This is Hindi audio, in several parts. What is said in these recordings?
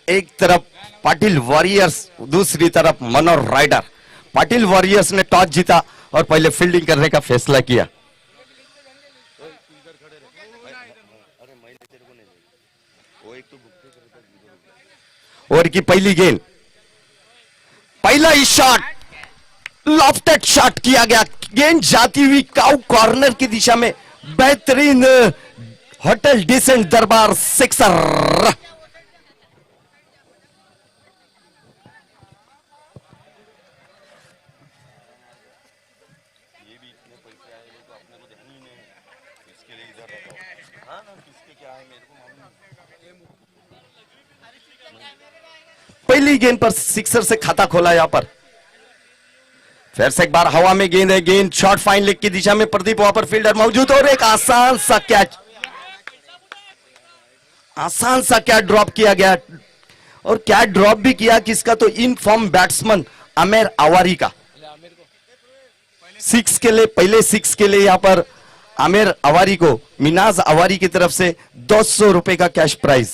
एक तरफ पाटिल वॉरियर्स, दूसरी तरफ मनोर राइडर। पाटिल वॉरियर्स ने टॉस जीता और पहले फील्डिंग करने का फैसला किया। ओवर की पहली गेंद, पहला ही शॉट, लॉफ्टेड शॉट किया गया। गेंद जाती हुई काउ कॉर्नर की दिशा में, बेहतरीन होटल डिसेंट दरबार सिक्सर। पहली गेंद पर सिक्सर से खाता खोला यहां पर। फिर से एक बार हवा में गेंद है, गेंद शॉर्ट फाइन लेग की दिशा में, प्रदीप वहां पर फील्डर मौजूद और एक आसान सा कैच, आसान सा कैच ड्रॉप किया गया। और कैच ड्रॉप भी किया किसका, तो in form batsman Aamir Awari का। सिक्स के लिए, पहले सिक्स के लिए यहां पर आमिर अवारी को मिनाज अवारी की तरफ से 200 रुपए का कैश प्राइज।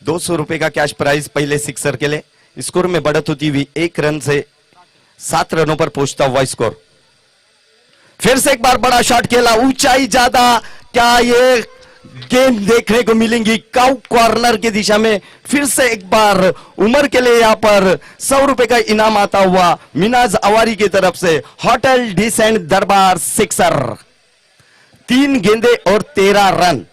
₹200 का कैश प्राइज पहले सिक्सर के लिए। स्कोर में बढ़त होती हुई 1 रन से 7 रनों पर पहुंचता हुआ स्कोर। फिर से एक बार बड़ा शॉट खेला, ऊंचाई ज्यादा, क्या ये गेंद देखने को मिलेंगी काउ कॉर्नर की दिशा में। फिर से एक बार उमर के लिए यहां पर ₹100 का इनाम आता हुआ मिनाज अवारी की तरफ से। होटल डिसेंट दरबार सिक्सर, 3 गेंदे और 13 रन।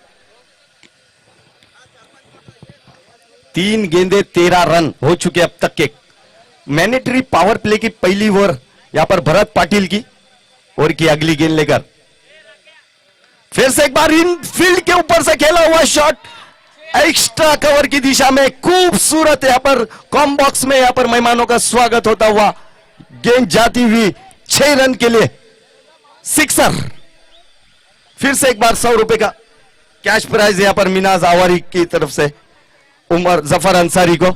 3 गेंदे 13 रन हो चुके अब तक के। मैंडेटरी पावर प्ले की पहली ओवर यहां पर भरत पाटिल की, ओवर की अगली गेंद लेकर फिर से एक बार इन फील्ड के ऊपर से खेला हुआ शॉट, एक्स्ट्रा कवर की दिशा में, खूबसूरत यहां पर कॉम बॉक्स में यहां पर मेहमानों का स्वागत होता हुआ। गेंद जाती हुई 6 रन के लिए सिक्सर। फिर से एक बार ₹100 का कैश प्राइज यहां पर मिनाज अवारी की तरफ से उमर जफर अंसारी को।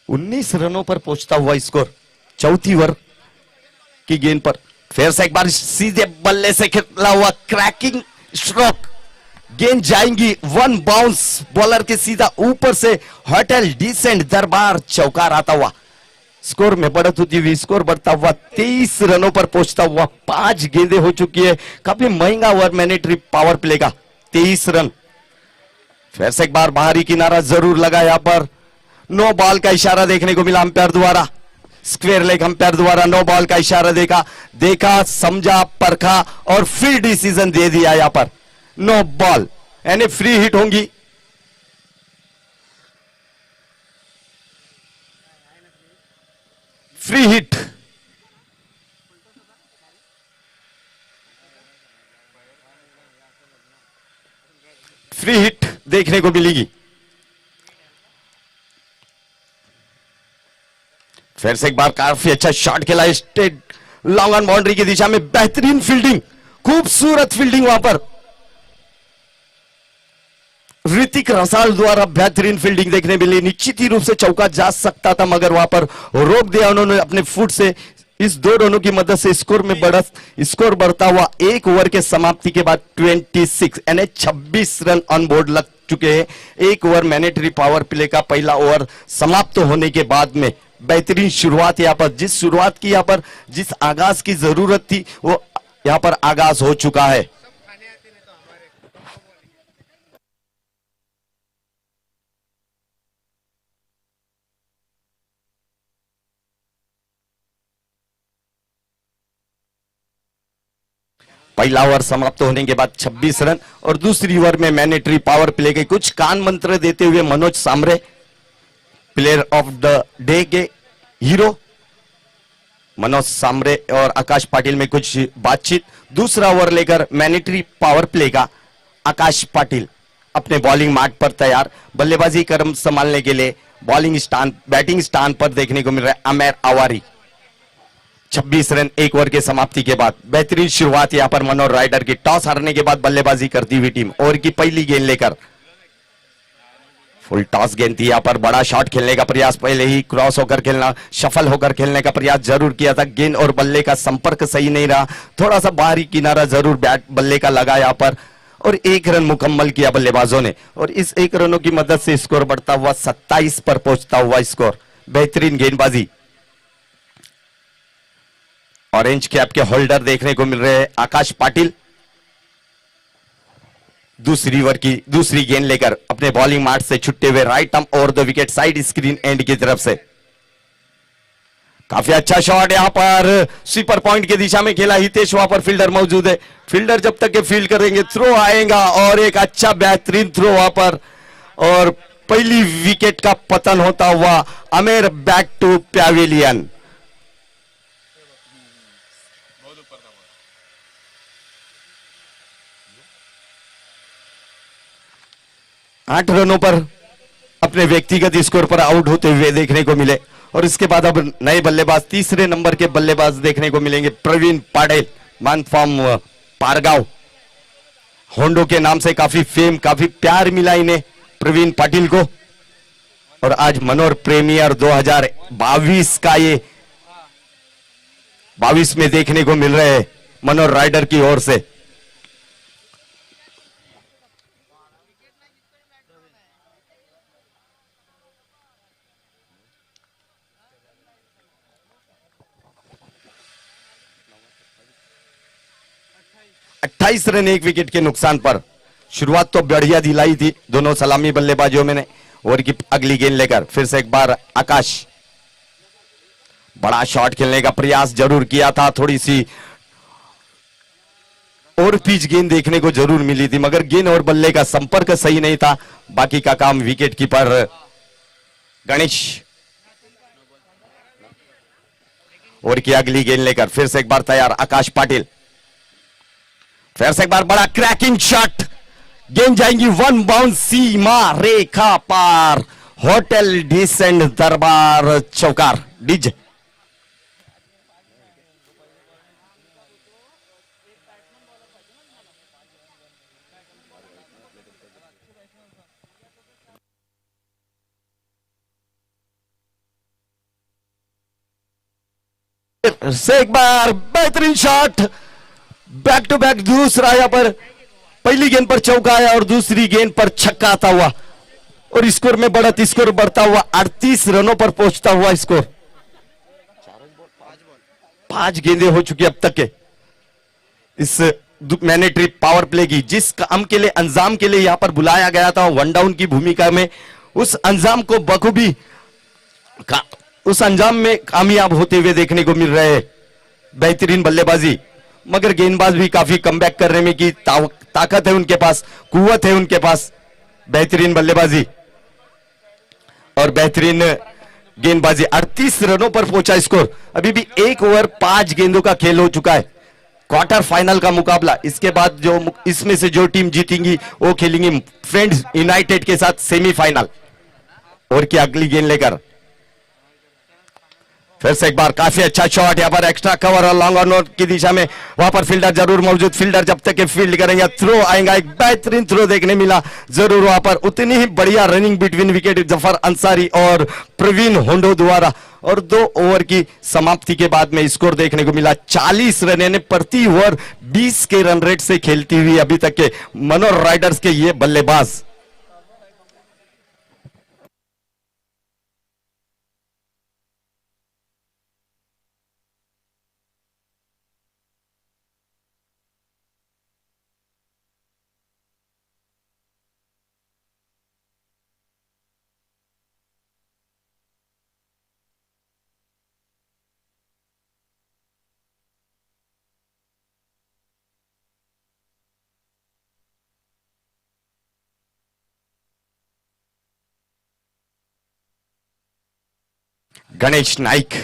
उन्नीस रनों पर पहुंचता हुआ स्कोर चौथी ओवर की गेंद पर। फिर से एक बार सीधे बल्ले से खेला हुआ क्रैकिंग स्ट्रोक, गेंद जाएंगी 1 बाउंस बॉलर के सीधा ऊपर से। होटल डिसेंट दरबार चौकार आता हुआ, स्कोर में बढ़त होती हुई, स्कोर बढ़ता हुआ 23 रनों पर पहुंचता हुआ। 5 गेंदें हो चुकी है, काफी महंगा ओवर मैंडेटरी पावर प्ले का, 23 रन। फिर से एक बार बाहरी किनारा जरूर लगा, यहां पर नो बॉल का इशारा देखने को मिला अंपायर द्वारा। स्क्वेयर लेग अंपायर द्वारा नो बॉल का इशारा देखा, समझा, परखा और फिर डिसीजन दे दिया। यहां पर नो बॉल यानी फ्री हिट होंगी। फ्री हिट, फ्री हिट देखने को मिलेगी। फिर से एक बार काफी अच्छा शॉट खेला, स्ट्रेट लॉन्ग ऑन बाउंड्री की दिशा में, बेहतरीन फील्डिंग, खूबसूरत फील्डिंग वहां पर ऋतिक रसाल द्वारा बेहतरीन फील्डिंग देखने मिली। निश्चित ही रूप से चौका जा सकता था मगर वहां पर रोक दिया उन्होंने अपने फुट से। इस 2 रनों की मदद से स्कोर में स्कोर बढ़ता हुआ 1 ओवर के समाप्ति के बाद 26 यानी 26 रन ऑन बोर्ड लग चुके हैं। 1 ओवर मैंडेटरी पावर प्ले का पहला ओवर समाप्त होने के बाद में बेहतरीन शुरुआत यहां पर, जिस शुरुआत की यहां पर जिस आगाज की जरूरत थी वो यहां पर आगाज हो चुका है। पहला ओवर समाप्त होने के बाद 26 रन और दूसरी ओवर में मैंडेटरी पावर प्ले के कुछ कान मंत्र देते हुए Manoj Sambare player of the day के हीरो मनोज सांबरे और आकाश पाटिल में कुछ बातचीत। दूसरा ओवर लेकर मैंडेटरी पावर प्ले का आकाश पाटिल अपने बॉलिंग मार्ग पर तैयार। बल्लेबाजी क्रम संभालने के लिए बॉलिंग स्टान बैटिंग स्टान पर देखने को मिल रहा है आमेर अवारी। 26 रन एक ओवर के समाप्ति के बाद बेहतरीन शुरुआत यहां पर मनोहर राइडर की। टॉस हारने के बाद बल्लेबाजी करती हुई टीम ओवर की पहली गेंद लेकर फुल टॉस गेंद थी। यहां पर बड़ा शॉट खेलने का प्रयास, पहले ही क्रॉस होकर खेलना, सफल होकर खेलने का प्रयास जरूर किया था। गेंद और बल्ले का संपर्क सही नहीं रहा, थोड़ा सा बाहरी किनारा जरूर बैट बल्ले का लगा यहां पर और 1 रन मुकम्मल किया बल्लेबाजों ने और इस 1 रनों की मदद से स्कोर बढ़ता हुआ 27 पर पहुंचता हुआ स्कोर। बेहतरीन गेंदबाजी। ऑरेंज कैप के होल्डर देखने को मिल रहे हैं आकाश पाटिल। दूसरी ओवर की दूसरी गेंद लेकर अपने बॉलिंग मार्ग से छुट्टे हुए right arm over the wicket side screen and की तरफ से काफी अच्छा शॉट यहां पर स्वीपर पॉइंट की दिशा में खेला। हितेश वहां पर फील्डर मौजूद है, फील्डर जब तक के फील्ड करेंगे थ्रो आएगा और एक अच्छा बेहतरीन थ्रो वहां पर और पहली विकेट का पतन होता हुआ। Amer back to pavilion. 8 रनों पर अपने व्यक्तिगत स्कोर पर आउट होते हुए देखने को मिले और इसके बाद अब नए बल्लेबाज तीसरे नंबर के बल्लेबाज देखने को मिलेंगे प्रवीण पाटिल, मान फ्रॉम पारगांव। होंडो के नाम से काफी फेम, काफी प्यार मिला इन्हें प्रवीण पाटिल को और आज मनोहर प्रीमियर 2022 का ये 22 में देखने को मिल रहे हैं मनोहर राइडर की ओर से। अट्ठाईस रन एक विकेट के नुकसान पर शुरुआत तो बढ़िया दिलाई थी दोनों सलामी बल्लेबाजों में ने। ओवर की अगली गेंद लेकर फिर से एक बार आकाश बड़ा शॉट खेलने का प्रयास जरूर किया था, थोड़ी सी और पिच गेंद देखने को जरूर मिली थी मगर गेंद और बल्ले का संपर्क सही नहीं था। बाकी का काम विकेट कीपर गणेश। ओवर की अगली गेंद लेकर फिर से एक बार तैयार आकाश पाटिल, फिर से एक बार बड़ा क्रैकिंग शॉट, गेंद जाएंगी 1 बाउंस सीमा रेखा पार। होटल डिसेंट दरबार चौकार डीजे। से एक बार बेहतरीन शॉट, बैक टू बैक दूसरा यहां पर पहली गेंद पर चौका आया और दूसरी गेंद पर छक्का आता हुआ और स्कोर में बढ़त, स्कोर बढ़ता हुआ 38 रनों पर पहुंचता हुआ स्कोर। 5 गेंदें हो चुकी अब तक के इस मैंडेटरी पावर प्ले की। जिस काम के लिए अंजाम के लिए यहां पर बुलाया गया था वन डाउन की भूमिका में, उस अंजाम को बखूबी उस अंजाम में कामयाब होते हुए देखने को मिल रहे हैं। बेहतरीन बल्लेबाजी मगर गेंदबाज भी काफी कमबैक करने में की ताकत है उनके पास, कुव्वत है उनके पास। बेहतरीन बल्लेबाजी और बेहतरीन गेंदबाजी। 38 रनों पर पहुंचा स्कोर। अभी भी 1 ओवर 5 गेंदों का खेल हो चुका है। क्वार्टर फाइनल का मुकाबला, इसके बाद जो इसमें से जो टीम जीतेंगी वो खेलेंगी फ्रेंड्स यूनाइटेड के साथ सेमीफाइनल। और की अगली गेंद लेकर फिर से एक बार काफी अच्छा शॉट, यहां पर एक्स्ट्रा कवर और लॉन्ग ऑन की दिशा में वहां पर फील्डर जरूर मौजूद। फील्डर जब तक फील्ड करेंगे थ्रो आएगा, एक बेहतरीन थ्रो देखने मिला जरूर वहां पर। उतनी ही बढ़िया running between wicket Zafar Ansari और प्रवीण होंडो द्वारा। और 2 ओवर की समाप्ति के बाद में स्कोर देखने को मिला 40 रन, यानी प्रति ओवर 20 के रन रेट से खेलती हुई अभी तक के मनोहर राइडर्स के ये बल्लेबाज। गणेश नाइक।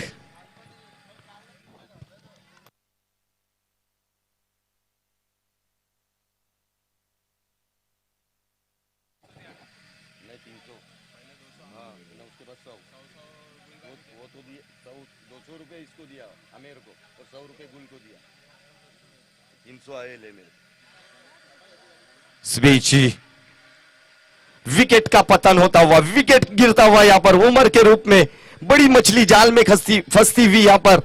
इसको दिया आमेर को और 100 रुपए गुल को दिया, 300 आए ले मेरे। इस बीच विकेट का पतन होता हुआ, विकेट गिरता हुआ यहां पर उमर के रूप में बड़ी मछली जाल में फंसती हुई यहां पर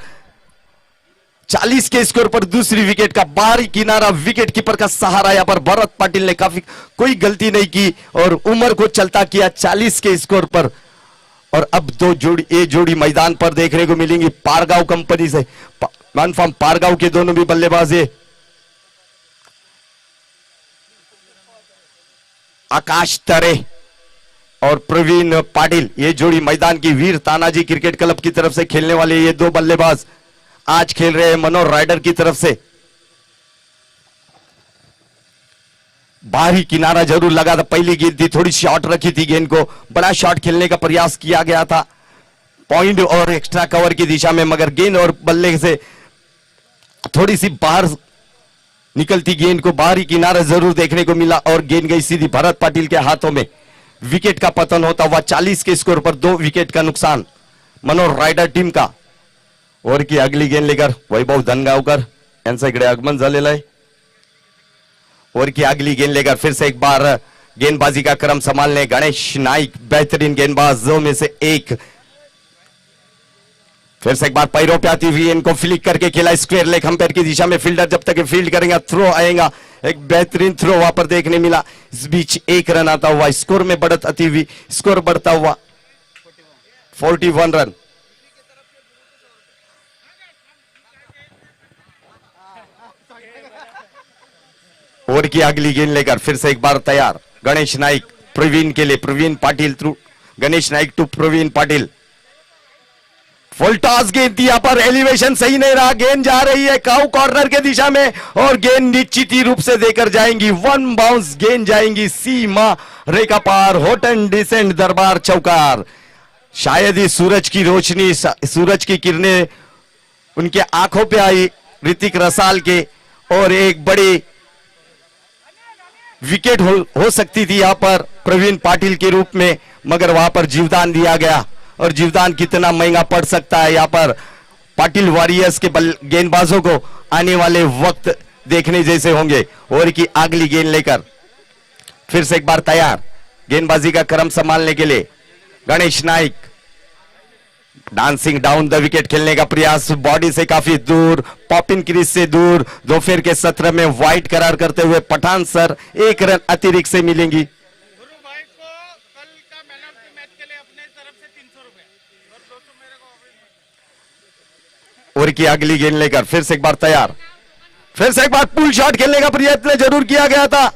40 के स्कोर पर दूसरी विकेट का बाहरी किनारा, विकेट कीपर का सहारा यहां पर भरत पाटिल ने काफी कोई गलती नहीं की और उमर को चलता किया 40 के स्कोर पर। और अब ये जोड़ी मैदान पर देखने को मिलेंगी पारगांव कंपनी से, मानफार्म पारगांव के दोनों भी बल्लेबाज है। आकाश तरे और प्रवीण पाटिल, ये जोड़ी मैदान की वीर तानाजी क्रिकेट क्लब की तरफ से खेलने वाले ये दो बल्लेबाज आज खेल रहे हैं मनोहर राइडर की तरफ से। बाहरी किनारा जरूर लगा था, पहली गेंद थी, थोड़ी शॉर्ट रखी थी गेंद को, बड़ा शॉट खेलने का प्रयास किया गया था पॉइंट और एक्स्ट्रा कवर की दिशा में, मगर गेंद और बल्ले से थोड़ी सी बाहर निकलती गेंद को बाहरी किनारा जरूर देखने को मिला और गेंद गई सीधी भरत पाटिल के हाथों में। विकेट का पतन होता हुआ 40 के स्कोर पर 2 विकेट का नुकसान मनोहर रायडर टीम का। और की अगली गेंद लेकर वैभव धनगावकर यांचा इकडे आगमन झालेलं आहे। और की अगली गेंद लेकर फिर से एक बार गेंदबाजी का क्रम संभालने गणेश नाइक, बेहतरीन गेंदबाजों में से एक। फिर से एक बार पैरों पे आती हुई इनको फ्लिक करके खेला स्क्वायर लेग अंपायर की दिशा में, फील्डर जब तक फील्ड करेंगे थ्रो आएगा, एक बेहतरीन थ्रो वहां पर देखने मिला। इस बीच एक रन आता हुआ, स्कोर में बढ़त आती हुई, स्कोर बढ़ता हुआ 41 रन। ओवर की अगली गेंद लेकर फिर से एक बार तैयार गणेश नाइक, प्रवीण के लिए, Praveen Patil through Ganesh Naik to Praveen Patil. Full toss गेंद थी, यहां पर एलिवेशन सही नहीं रहा, गेंद जा रही है काउ कॉर्नर के दिशा में और गेंद निश्चित ही रूप से देकर जाएंगी, 1 बाउंस गेंद जाएंगी सीमा रेखा पार, होटन डिसेंट दरबार चौकार। शायद ही सूरज की रोशनी, सूरज की किरणें उनके आंखों पे आई ऋतिक रसाल के और एक बड़ी विकेट हो सकती थी यहां पर प्रवीण पाटिल के रूप में, मगर वहां पर जीवदान दिया गया और जीवदान कितना महंगा पड़ सकता है यहां पर पाटिल वॉरियर्स के गेंदबाजों को आने वाले वक्त देखने जैसे होंगे। और की अगली गेंद लेकर फिर से एक बार तैयार गेंदबाजी का क्रम संभालने के लिए Ganesh Naik, dancing down the wicket खेलने का प्रयास, बॉडी से काफी दूर, पॉपिन क्रीज से दूर, दोपहर के सत्र में वाइट करार करते हुए पठान सर 1 रन अतिरिक्त से मिलेंगी। गुरु भाई को कल का मैन ऑफ द मैच के लिए अपने तरफ से 300 रुपए और 200 मेरे को। और की अगली गेंद लेकर फिर से एक बार तैयार, फिर से एक बार पुल शॉट खेलने का प्रयत्न जरूर किया गया था,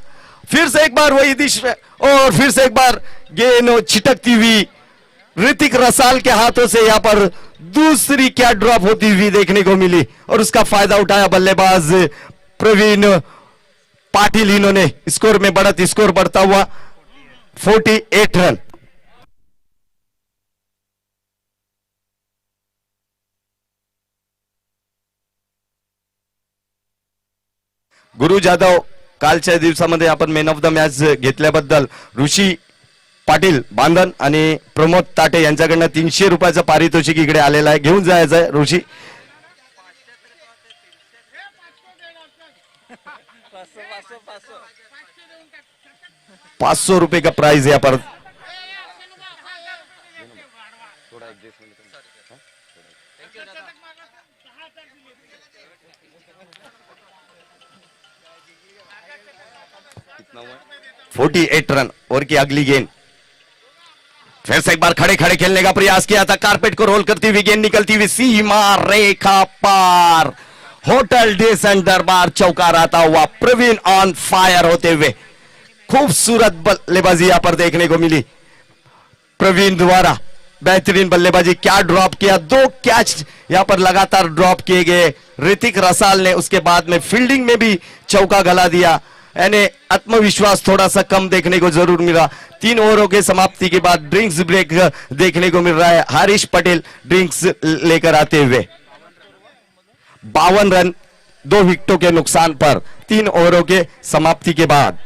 फिर से एक बार वही दिशा और फिर से एक बार गेंद छिटकती हुई ऋतिक रसाल के हाथों से यहां पर दूसरी क्या ड्रॉप होती हुई देखने को मिली और उसका फायदा उठाया बल्लेबाज प्रवीण पाटिल। इन्होंने स्कोर में बढ़त, स्कोर बढ़ता हुआ 48 रन। गुरु जाधव कालच्या दिवसामध्ये आपण मॅन ऑफ द मॅच घेतल्याबद्दल ऋषी पाटील बांधन आणि प्रमोद ताटे यांच्याकडनं 300 रुपयाचं पारितोषिक इकडे आलेलं आहे, घेऊन जायचं आहे ऋषी। 500 रुपये का प्राइज है यहाँ पर। कितना हुआ? 48 रन। और की अगली गेंद फिर से एक बार खड़े खड़े खेलने का प्रयास किया था, कारपेट को रोल करती हुई गेंद निकलती हुई सीमा रेखा पार, होटल डेसन दरबार चौकार आता हुआ, प्रवीण ऑन फायर होते हुए खूबसूरत बल्लेबाजी यहां पर देखने को मिली प्रवीण द्वारा। बेहतरीन बल्लेबाजी, क्या ड्रॉप किया, 2 कैच यहां पर लगातार ड्रॉप किए गए ऋतिक रसाल ने, उसके बाद में फील्डिंग में भी चौका गला दिया यानी आत्मविश्वास थोड़ा सा कम देखने को जरूर मिला। 3 ओवरों के समाप्ति के बाद ड्रिंक्स ब्रेक देखने को मिल रहा है। हरीश पटेल ड्रिंक्स लेकर आते हुए 52 रन 2 विकेटों के नुकसान पर 3 ओवरों के समाप्ति के बाद।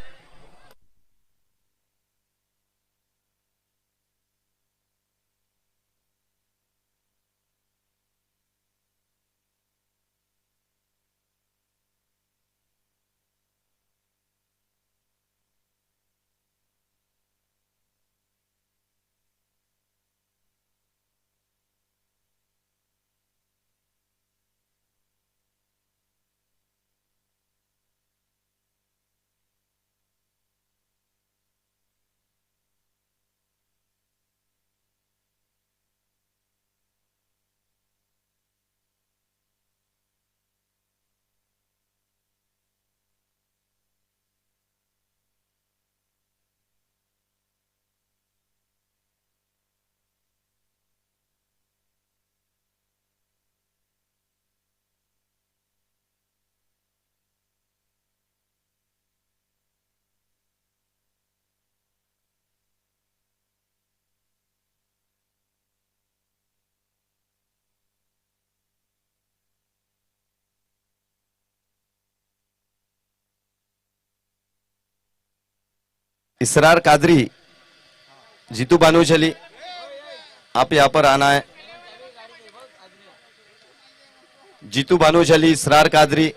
इसरार कादरी, जीतू बानोचली, आप यहां पर आना है। जीतू बानोचली, इसरार कादरी,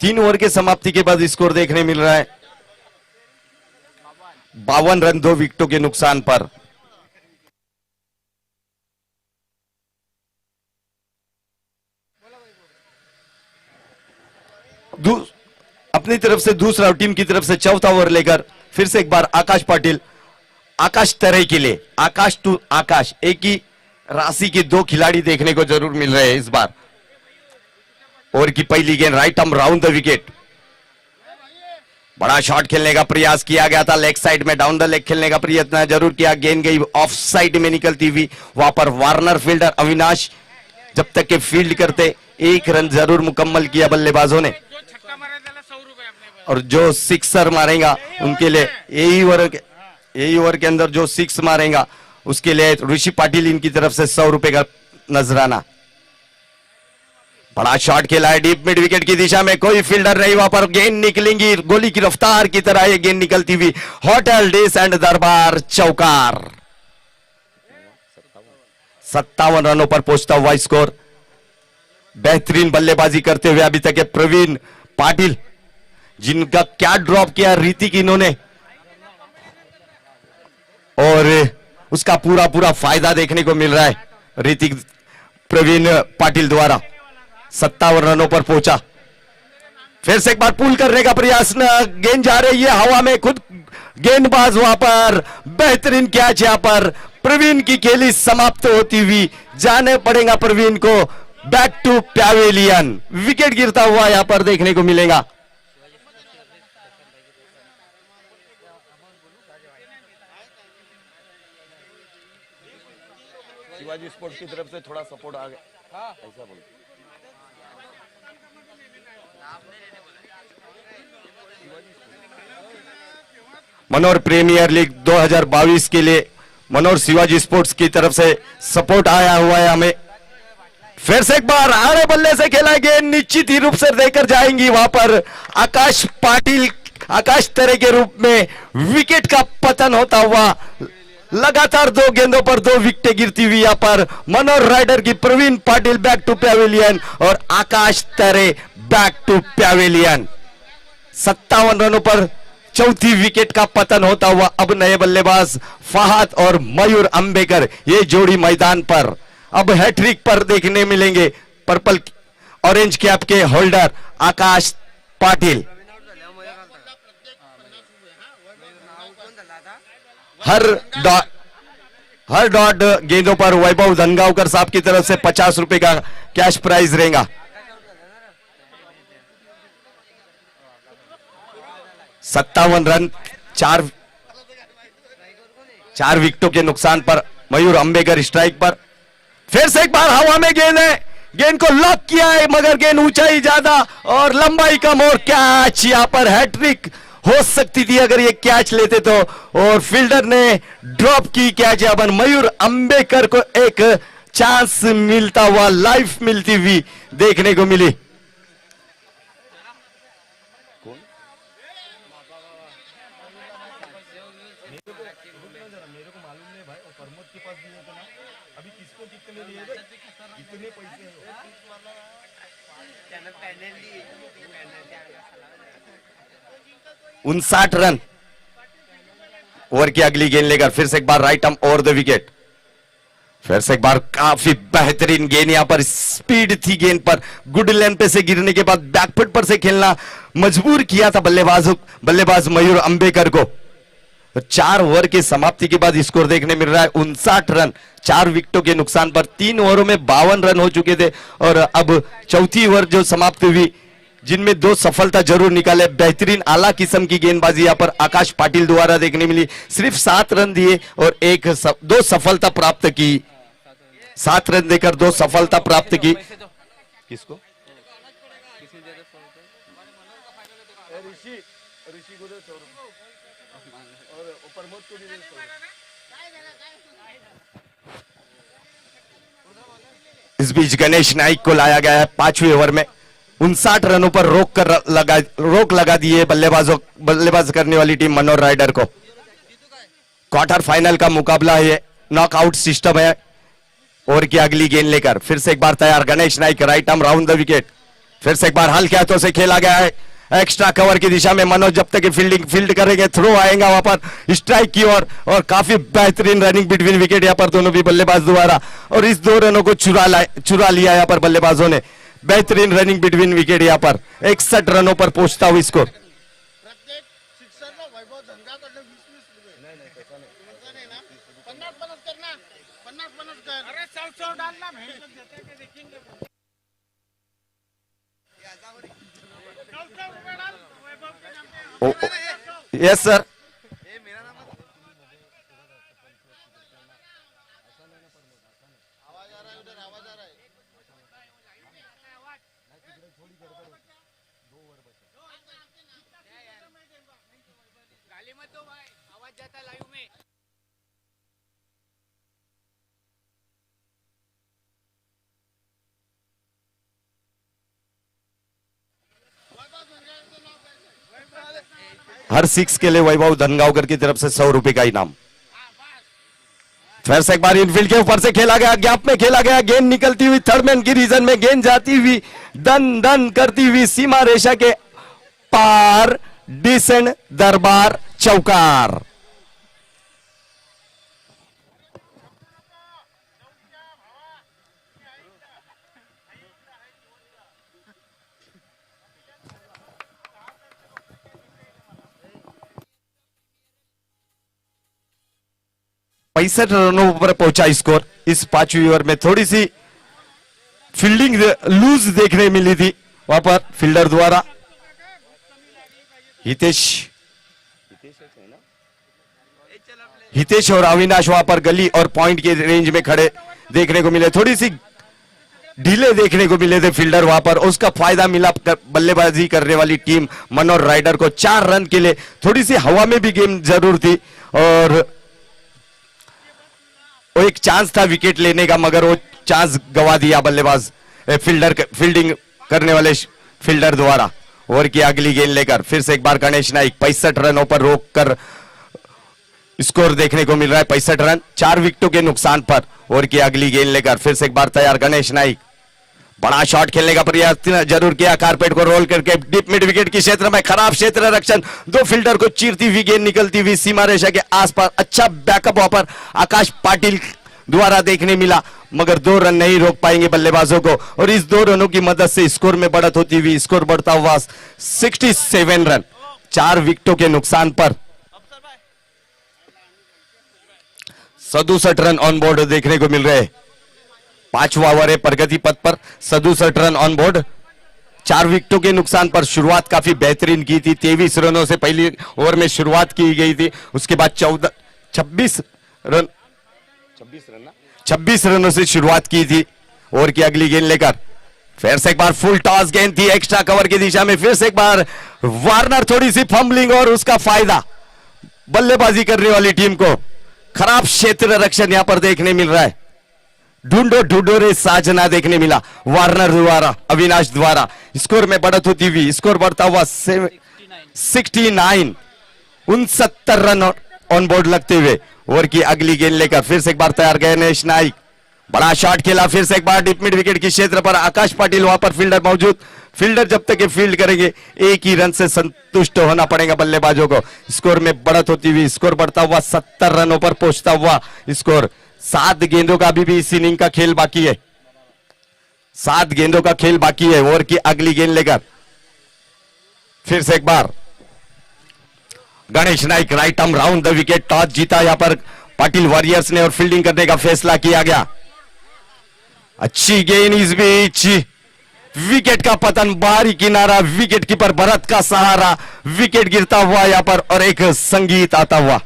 तीन ओवर के समाप्ति के बाद स्कोर देखने मिल रहा है 52 रन 2 विकेटों के नुकसान पर। अपनी तरफ से दूसरा, टीम की तरफ से चौथा ओवर लेकर फिर से एक बार आकाश पाटिल, आकाश तरह के लिए, आकाश टू आकाश, एक ही राशि के 2 खिलाड़ी देखने को जरूर मिल रहे हैं इस बार। ओवर की पहली गेंद right arm round the wicket, बड़ा शॉट खेलने का प्रयास किया गया था, लेग साइड में डाउन द लेग खेलने का प्रयत्न जरूर किया, गेंद गई ऑफ साइड में निकलती हुई। वहां पर वार्नर फील्डर अविनाश जब तक के फील्ड करते 1 रन जरूर मुकम्मल किया बल्लेबाजों ने, और जो सिक्सर मारेगा उनके लिए यही ओवर के अंदर जो 6 मारेगा उसके लिए ऋषि पाटिल इनकी तरफ से 100 रुपए का नजराना। बड़ा शॉट खेला है डीप मिड विकेट की दिशा में, कोई फील्डर नहीं, वहां पर गेंद निकलेंगी गोली की रफ्तार की तरह ये गेंद निकलती हुई। होटल डिस एंड दरबार चौकार, 57 रनों पर पहुंचता हुआ स्कोर। बेहतरीन बल्लेबाजी करते हुए अभी तक के प्रवीण पाटिल, जिनका क्या ड्रॉप किया ऋतिक इन्होंने, और उसका पूरा फायदा देखने को मिल रहा है ऋतिक प्रवीण पाटिल द्वारा। 57 रनों पर पहुंचा, फिर से एक बार पुल करने का प्रयास, गेंद जा रही है हवा में, खुद गेंदबाज वहां पर, बेहतरीन कैच यहां पर, प्रवीण की खेली समाप्त होती हुई, जाने पड़ेगा प्रवीण को बैक टू पैवेलियन। विकेट गिरता हुआ यहां पर देखने को मिलेगा। शिवाजी स्पोर्ट्स की तरफ से थोड़ा सपोर्ट आ गया, ऐसा बोलो। मनोहर प्रीमियर लीग 2022 के लिए मनोहर शिवाजी स्पोर्ट्स की तरफ से सपोर्ट आया हुआ है हमें। फिर से एक बार आड़े बल्ले से खेला गेंद निश्चित ही रूप से देकर जाएंगी वहां पर आकाश पाटिल, आकाश तरह के रूप में विकेट का पतन होता हुआ। लगातार 2 गेंदों पर 2 विकेटें गिरती हुई यहां पर मनोहर राइडर की Praveen Patil back to pavilion और आकाश तरे बैक टू पैवेलियन। 57 रनों पर चौथी विकेट का पतन होता हुआ अब नए बल्लेबाज फहद और मयूर अंबेकर, ये जोड़ी मैदान पर अब हैट्रिक पर देखने मिलेंगे पर्पल ऑरेंज कैप के होल्डर आकाश पाटिल। हर डॉट गेंदों पर वैभव धनगांवकर साहब की तरफ से 50 रुपए का कैश प्राइज रहेगा। 57 रन 4 विकेटों के नुकसान पर मयूर अंबेकर स्ट्राइक पर, फिर से एक बार हवा में गेंद है, गेंद को लॉक किया है मगर गेंद ऊंचाई ज्यादा और लंबाई कम और कैच, यहां पर हैट्रिक हो सकती थी अगर ये कैच लेते तो, और फील्डर ने ड्रॉप की कैच। यहां पर मयूर अंबेकर को एक चांस मिलता हुआ, लाइफ मिलती हुई देखने को मिली। उनसाठ रन। ओवर की अगली गेंद लेकर फिर से एक बार right arm over the wicket, फिर से एक बार काफी बेहतरीन गेंद, यहां पर स्पीड थी गेंद पर, गुड लेंथ पे से गिरने के बाद बैकफुट पर से खेलना मजबूर किया था बल्लेबाज मयूर अंबेकर को। 4 ओवर की समाप्ति के बाद स्कोर देखने मिल रहा है 59 रन, 4 विकेटों के नुकसान पर। 3 ओवरों में 52 रन हो चुके थे और अब चौथी ओवर जो समाप्त हुई जिनमें 2 सफलता जरूर निकाले। बेहतरीन आला किस्म की गेंदबाजी यहां पर आकाश पाटिल द्वारा देखने मिली, सिर्फ 7 रन दिए और 2 सफलता प्राप्त की, 7 रन देकर 2 सफलता प्राप्त की। किसको? इस बीच गणेश नाइक को लाया गया है 5वें ओवर में। 59 रनों पर रोक लगा दी है बल्लेबाज करने वाली टीम मनोहर राइडर को। क्वार्टर फाइनल का मुकाबला है, नॉकआउट सिस्टम है। ओवर की अगली गेंद लेकर फिर से एक बार तैयार Ganesh Naik, right arm round the wicket, फिर से एक बार हल्के हाथों से खेला गया है एक्स्ट्रा कवर की दिशा में। मनोज जब तक फील्ड करेंगे, थ्रो आएगा वहां पर स्ट्राइक की ओर, और काफी बेहतरीन रनिंग बिटवीन विकेट यहां पर दोनों भी बल्लेबाज द्वारा, और इस 2 रनों को चुरा लिया यहां पर बल्लेबाजों ने। बेहतरीन रनिंग बिटवीन विकेट यहां पर 61 रनों पर पहुंचता हुआ स्कोर। प्रत्येक सिक्सरला वैभव धनगाकडनं 20-20 रुपये. असं नाही ना? 50-50 कर ना. 50-50 कर. अरे 100-100 डाल ना. भेंट देते के देखेंगे. 100 रुपये डाल वैभव के नाम पे. Yes sir. गाली मत दो भाई, आवाज जाता लाइव में. हर 6 के लिए वैभव धनगांवकर की तरफ से 100 रुपए का इनाम। फिर से एक बार इनफील्ड के ऊपर से खेला गया, गैप में खेला गया, गेंद निकलती हुई थर्ड मैन की रीजन में, गेंद जाती हुई दन दन करती हुई सीमा रेखा के पार, डिसेंट दरबार चौकार। पैंसठ रनों पर पहुंचा स्कोर। इस 5वीं ओवर में थोड़ी सी फील्डिंग लूज देखने मिली थी वहां पर फील्डर द्वारा। हितेश और अविनाश वहां पर गली और पॉइंट के रेंज में खड़े देखने को मिले, थोड़ी सी ढीले देखने को मिले थे फील्डर वहां पर। उसका फायदा मिला बल्लेबाजी करने वाली टीम मनोहर राइडर को। 4 रन के लिए थोड़ी सी हवा में भी गेम जरूर थी और वो एक चांस था विकेट लेने का, मगर वो चांस गवा दिया बल्लेबाज फील्डिंग करने वाले फील्डर द्वारा। ओवर की अगली गेंद लेकर फिर से एक बार गणेश नाइक 65 रनों पर रोककर स्कोर देखने को मिल रहा है 65 रन, 4 विकेटों के नुकसान पर। ओवर की अगली गेंद लेकर फिर से एक बार तैयार गणेश नाइक, बड़ा शॉट खेलने का प्रयास जरूर किया, कारपेट को रोल करके डीप मिड विकेट के क्षेत्र में खराब क्षेत्र रक्षण, 2 फील्डर को चीरती हुई गेंद निकलती हुई सीमा रेखा के आसपास। अच्छा बैकअप वहां पर आकाश पाटिल द्वारा देखने मिला, मगर 2 रन नहीं रोक पाएंगे बल्लेबाजों को, और इस 2 रनों की मदद से स्कोर में बढ़त होती हुई स्कोर बढ़ता हुआ 67 रन, 4 विकेटों के नुकसान पर। 67 रन ऑन बोर्ड देखने को मिल रहे हैं। 5वां ओवर है, प्रगति पथ पर 67 रन ऑन बोर्ड, 4 विकेटों के नुकसान पर। शुरुआत काफी बेहतरीन की थी, 23 रनों से पहली ओवर में शुरुआत की गई थी, उसके बाद 26 रन 26 रनों से शुरुआत की थी ओवर की अगली गेंद लेकर। फिर से एक बार फुल टॉस गेंद थी एक्स्ट्रा कवर की दिशा में। फिर से एक बार वार्नर, थोड़ी सी फंबलिंग और उसका फायदा बल्लेबाजी करने वाली टीम को। खराब क्षेत्र रक्षण यहां पर देखने मिल रहा है। ढूंढो ढूंढो रे साजना देखने मिला वार्नर द्वारा, अविनाश द्वारा। स्कोर में बढ़त होती हुई, स्कोर बढ़ता हुआ 69, 69 रन ऑन बोर्ड लगते हुए। ओवर की अगली गेंद लेकर फिर से एक बार तैयार गणेश नाइक, बड़ा शॉट खेला। फिर से एक बार डीप मिड विकेट के क्षेत्र पर आकाश पाटिल, वहां पर फील्डर मौजूद। फील्डर जब तक ये फील्ड करेंगे एक ही रन से संतुष्ट होना पड़ेगा बल्लेबाजों को। स्कोर में बढ़त होती हुई, स्कोर बढ़ता हुआ 70 रनों पर पहुंचता हुआ स्कोर। 7 गेंदों का अभी भी इस इनिंग का खेल बाकी है, 7 गेंदों का खेल बाकी है। ओवर की अगली गेंद लेकर फिर से एक बार Ganesh Naik, right arm round the wicket, toss जीता यहां पर पाटिल वॉरियर्स ने और फील्डिंग करने का फैसला किया गया। अच्छी गेंद इस बीच, विकेट का पतन, बाहरी किनारा, विकेट कीपर भरत का सहारा, विकेट गिरता हुआ यहां पर और एक संगीत आता हुआ।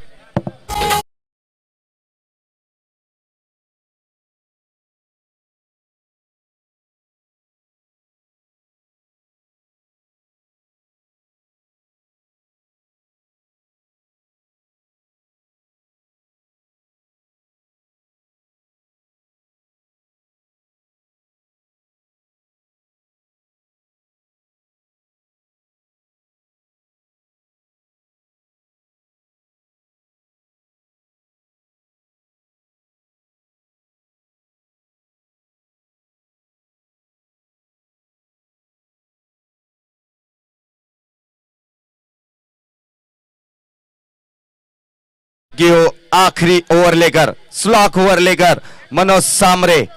कि वो आखिरी ओवर लेकर, स्लॉक ओवर लेकर मनोज सामरे,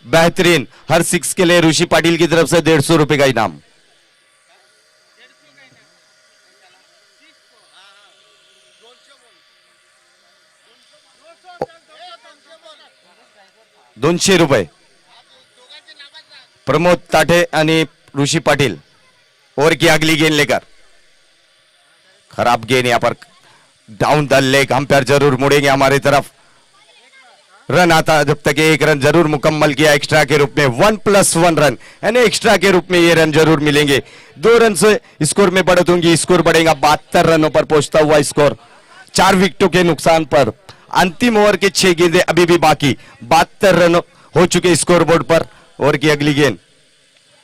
बेहतरीन। हर 6 के लिए ऋषि पाटिल की तरफ से 150 रुपए का इनाम। ₹200 प्रमोद ताठे आणि ऋषि पाटिल। ओवर की अगली गेंद लेकर खराब गेंद यहां पर डाउन द लेग, अंपायर जरूर मुड़ेंगे हमारी तरफ। रन आता जब तक 1 रन जरूर मुकम्मल किया एक्स्ट्रा के रूप में, 1+1 रन यानी एक्स्ट्रा के रूप में ये रन जरूर मिलेंगे। 2 रन से स्कोर में बढ़त होंगी, स्कोर बढ़ेगा 72 रनों पर पहुंचता हुआ स्कोर। 4 विकेटों के नुकसान पर अंतिम ओवर के 6 गेंदें अभी भी बाकी, 72 रन हो चुके स्कोर बोर्ड पर। ओवर की अगली गेंद,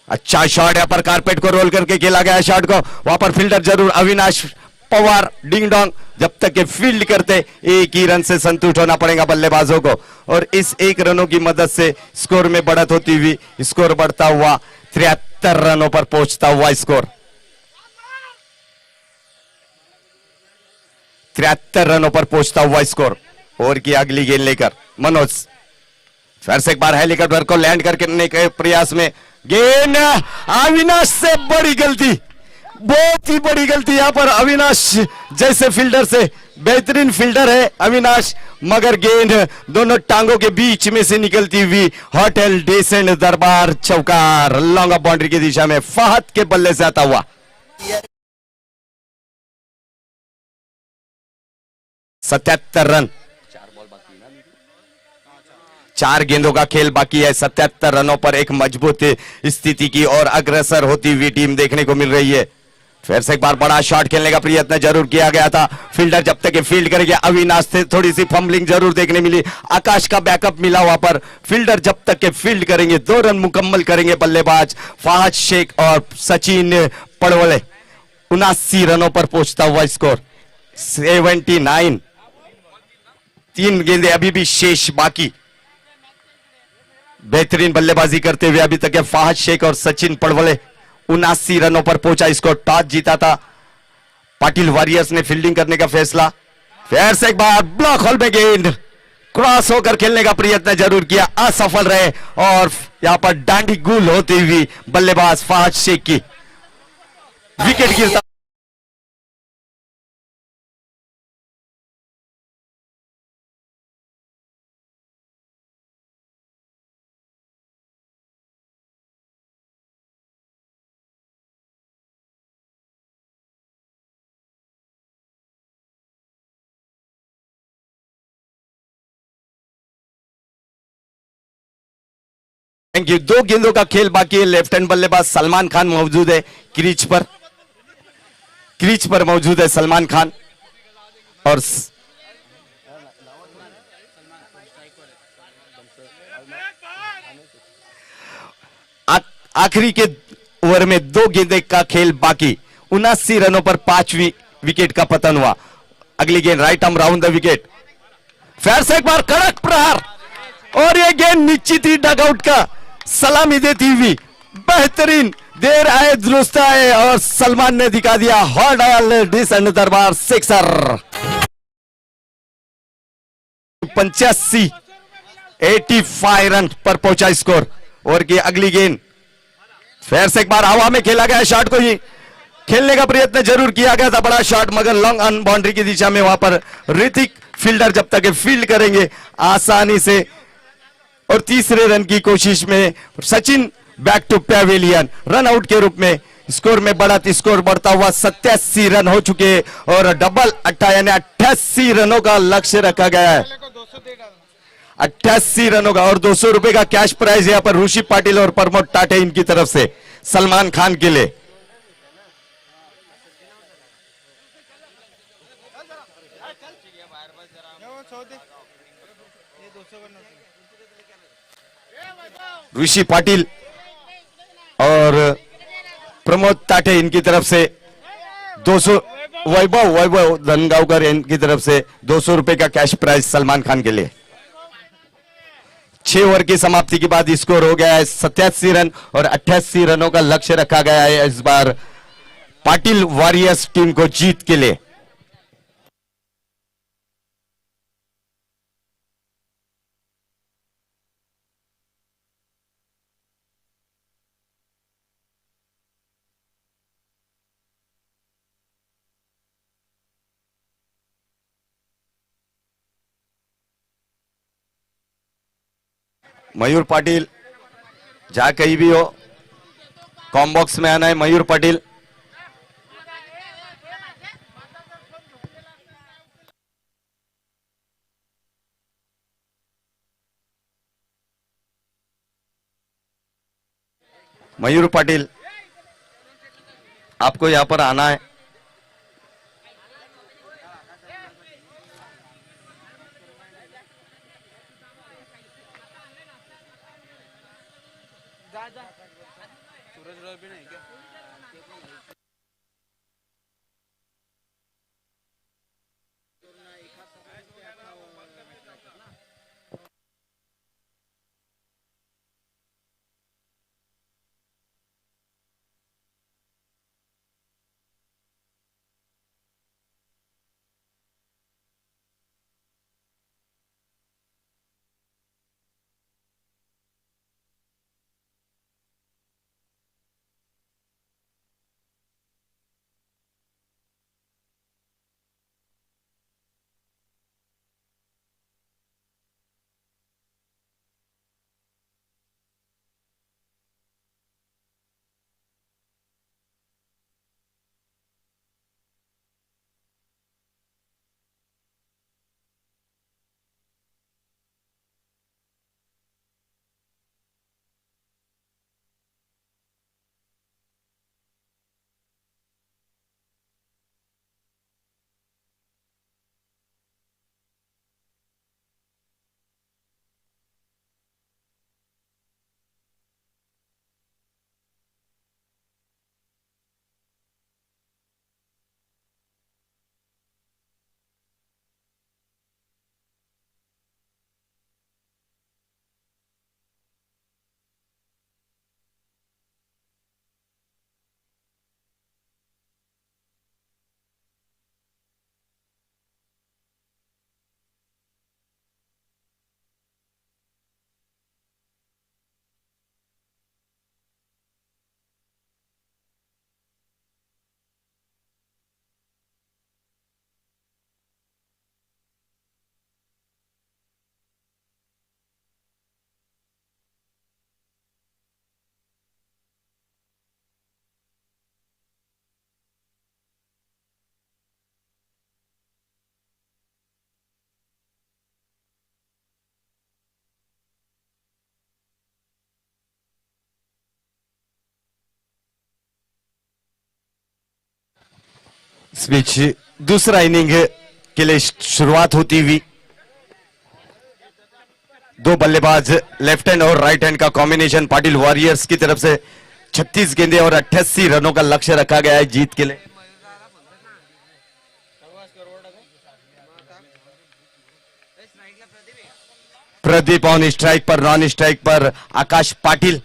अच्छा शॉट यहां पर कारपेट को रोल करके खेला गया शॉट को, वहां पर फील्डर जरूर अविनाश पवार, डिंग डोंग। जब तक के फील्ड करते 1 ही रन से संतुष्ट होना पड़ेगा बल्लेबाजों को। और इस 1 रनों की मदद से स्कोर में बढ़त होती हुई, स्कोर बढ़ता हुआ 73 रनों पर पहुंचता हुआ स्कोर। 73 रनों पर पहुंचता हुआ स्कोर। ओवर की अगली गेंद लेकर मनोज फिर से एक बार हेलीकॉप्टर को लैंड करने के प्रयास में, गेंद अविनाश से बड़ी गलती, बहुत ही बड़ी गलती यहां पर अविनाश जैसे फील्डर से। बेहतरीन फील्डर है अविनाश, मगर गेंद दोनों टांगों के बीच में से निकलती हुई होटल डेसेंट दरबार चौकार लॉन्ग ऑफ बाउंड्री की दिशा में फहद के बल्ले से आता हुआ। 77 रन, 4 गेंदों का खेल बाकी है। 77 रनों पर एक मजबूत स्थिति की और अग्रसर होती हुई टीम देखने को मिल रही है। फिर से एक बार बड़ा शॉट खेलने का प्रयत्न जरूर किया गया था। फील्डर जब तक फील्ड करेंगे, अविनाश से थोड़ी सी फंबलिंग जरूर देखने मिली, आकाश का बैकअप मिला वहां पर। फील्डर जब तक के फील्ड करेंगे 2 रन मुकम्मल करेंगे बल्लेबाज फहद शेख और सचिन पड़वले। 79 रनों पर पहुंचता हुआ स्कोर 79। 3 गेंदें अभी भी शेष बाकी। बेहतरीन बल्लेबाजी करते हुए अभी तक फहद शेख और सचिन पड़वले 79 रनों पर पहुंचा स्कोर। टॉस जीता था पाटिल वॉरियर्स ने, फील्डिंग करने का फैसला। फिर से एक बार ब्लॉक होल में गेंद क्रॉस होकर खेलने का प्रयत्न जरूर किया, असफल रहे और यहां पर डांडी गुल होती हुई बल्लेबाज फहद शेख की विकेट गिरता थैंक यू। 2 गेंदों का खेल बाकी है। लेफ्ट हैंड बल्लेबाज सलमान खान मौजूद है क्रीज पर। क्रीज पर मौजूद है सलमान खान और आखिरी के ओवर में 2 गेंदे का खेल बाकी। 79 रनों पर 5 विकेट का पतन हुआ। अगली गेंद right arm round the wicket. फिर से एक बार कड़क प्रहार और ये गेंद निश्चित ही डगआउट का सलामी देती हुई बेहतरीन देर आए दुरुस्त आए और सलमान ने दिखा दिया हॉट डिस एंड दरबार सिक्सर। 85 रन पर पहुंचा स्कोर। और की अगली गेंद फिर से एक बार हवा में खेला गया शॉट को ही खेलने का प्रयत्न जरूर किया गया था। बड़ा शॉट मगर लॉन्ग ऑन बाउंड्री की दिशा में वहां पर ऋतिक फील्डर जब तक फील्ड करेंगे आसानी से। और तीसरे रन की कोशिश में Sachin back to pavilion run out के रूप में स्कोर में बढ़त। स्कोर बढ़ता हुआ 87 रन हो चुके और डबल 88 रनों का लक्ष्य रखा गया है। 88 रनों का और 200 रुपए का कैश प्राइज यहां पर ऋषि पाटिल और प्रमोद टाटे इनकी तरफ से सलमान खान के लिए। ऋषि पाटिल और प्रमोद टाटे इनकी तरफ से 200 वैभव धनगांवकर इनकी तरफ से 200 रुपए का कैश प्राइज सलमान खान के लिए। 6 ओवर की समाप्ति के बाद स्कोर हो गया है 87 रन और 88 रनों का लक्ष्य रखा गया है इस बार पाटिल वॉरियर्स टीम को जीत के लिए। मयूर पाटिल जहां कहीं भी हो कॉम बॉक्स में आना है। मयूर पाटिल मयूर पाटिल आपको यहां पर आना है। सूरज भी नहीं क्या इस बीच दूसरा इनिंग के लिए शुरुआत होती हुई दो बल्लेबाज लेफ्ट हैंड और राइट हैंड का कॉम्बिनेशन पाटिल वॉरियर्स की तरफ से 36 गेंदे और 88 रनों का लक्ष्य रखा गया है जीत के लिए। प्रदीप ऑन स्ट्राइक पर, नॉन स्ट्राइक पर आकाश पाटिल।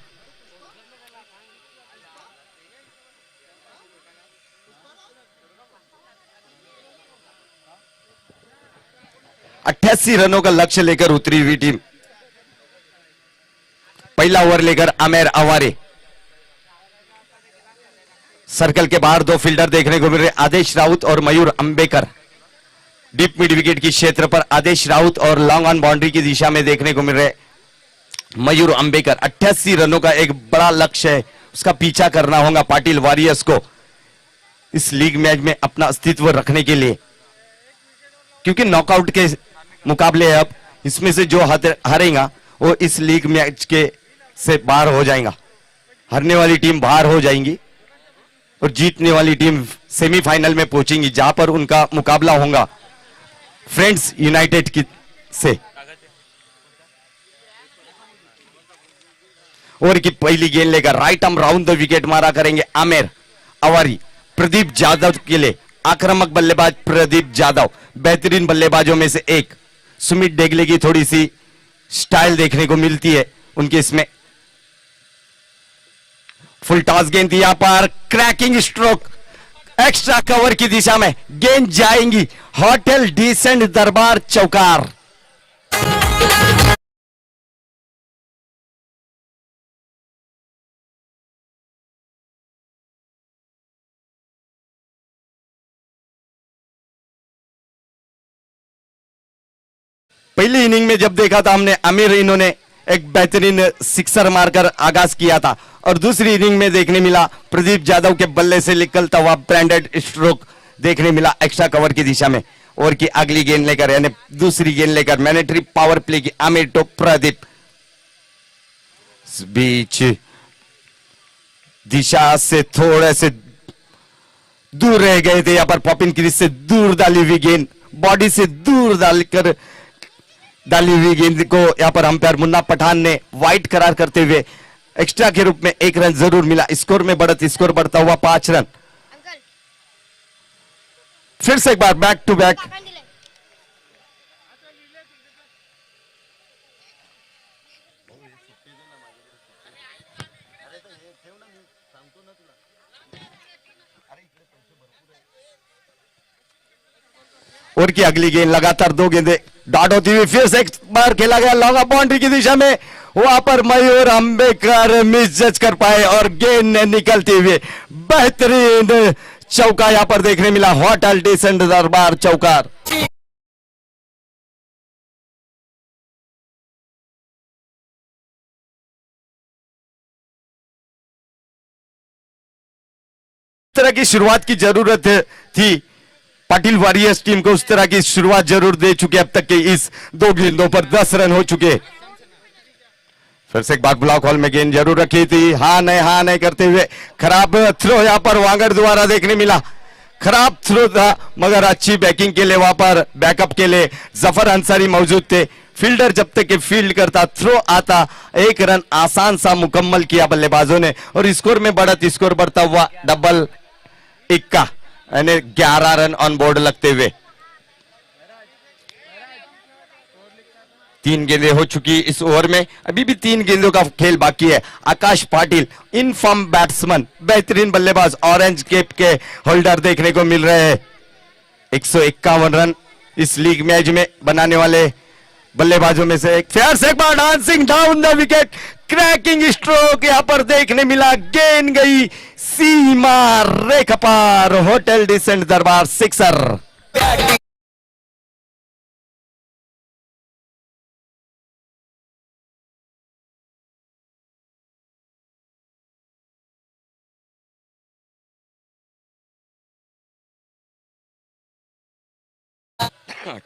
अट्ठासी रनों का लक्ष्य लेकर उतरी हुई टीम। पहला ओवर लेकर आमेर अवारे। सर्कल के बाहर दो फील्डर देखने को मिल रहे, आदेश राउत और मयूर अंबेकर। डीप मिड विकेट की क्षेत्र पर आदेश राउत और लॉन्ग ऑन बाउंड्री की दिशा में देखने को मिल रहे मयूर अंबेकर। 88 रनों का एक बड़ा लक्ष्य है, उसका पीछा करना होगा पाटिल वॉरियर्स को इस लीग मैच में अपना अस्तित्व रखने के लिए, क्योंकि नॉकआउट के मुकाबले अब इसमें से जो हारेगा वो इस लीग मैच के से बाहर हो जाएगा। हारने वाली टीम बाहर हो जाएंगी और जीतने वाली टीम सेमीफाइनल में पहुंचेंगी, जहां पर उनका मुकाबला होगा फ्रेंड्स यूनाइटेड की से। ओवर की पहली गेंद लेकर right arm round the wicket मारा करेंगे आमेर अवारी। प्रदीप जाधव के लिए आक्रामक बल्लेबाज प्रदीप जाधव बेहतरीन बल्लेबाजों में से एक। सुमित डेगले की थोड़ी सी स्टाइल देखने को मिलती है उनके इसमें। फुल टॉस गेंद यहां पर क्रैकिंग स्ट्रोक एक्स्ट्रा कवर की दिशा में गेंद जाएंगी। होटल डिसेंट दरबार चौकार। पहली इनिंग में जब देखा था हमने आमिर, इन्होंने एक बेहतरीन सिक्सर मारकर आगाज किया था, और दूसरी इनिंग में देखने मिला प्रदीप जाधव के बल्ले से निकलता हुआ ब्रांडेड स्ट्रोक देखने मिला एक्स्ट्रा कवर की दिशा में। और की अगली गेंद लेकर यानी दूसरी गेंद लेकर मैनेटरी पावर प्ले की आमिर टू प्रदीप। इस बीच दिशा से थोड़े से दूर रह गए थे, यहां पर पॉपिन क्रीज से दूर डाली हुई गेंद, बॉडी से दूर डाली हुई गेंद को यहां पर अंपायर मुन्ना पठान ने वाइड करार करते हुए एक्स्ट्रा के रूप में 1 रन जरूर मिला। स्कोर में बढ़त, स्कोर बढ़ता हुआ 5 रन। फिर से एक बार बैक टू बैक और की अगली गेंद लगातार 2 गेंदें डॉट होती हुई फिर से एक बार खेला गया लॉन्ग बाउंड्री की दिशा में। वहां पर मयूर अंबेकर मिस जज कर पाए और गेंद निकलते हुए बेहतरीन चौका यहां पर देखने मिला। होटल डिसेंट दरबार चौकार। तरह की शुरुआत की जरूरत थी पाटिल वॉरियर्स टीम को, उस तरह की शुरुआत जरूर दे चुके अब तक के इस 2 गेंदों पर 10 रन हो चुके। फिर से एक बार ब्लॉक हॉल में गेंद जरूर रखी थी, हाँ नहीं करते हुए खराब थ्रो यहां पर वांगड़ द्वारा देखने मिला। खराब थ्रो था मगर अच्छी बैकिंग के लिए वहां पर बैकअप के लिए जफर अंसारी मौजूद थे। फील्डर जब तक फील्ड करता, थ्रो आता, 1 रन आसान सा मुकम्मल किया बल्लेबाजों ने और स्कोर में बढ़त, स्कोर बढ़ता हुआ डबल 1 यानी 11 रन ऑन बोर्ड लगते हुए। 3 गेंदें हो चुकी इस ओवर में, अभी भी 3 गेंदों का खेल बाकी है। आकाश पाटिल इन फॉर्म बैट्समैन, बेहतरीन बल्लेबाज, ऑरेंज कैप के होल्डर देखने को मिल रहे हैं। 151 रन इस लीग मैच में बनाने वाले बल्लेबाजों में से एक। फिर से एक बार dancing down the wicket, cracking stroke यहां पर देखने मिला। गेंद गई सीमा रेखा पार। Hotel Decent Darbar sixer.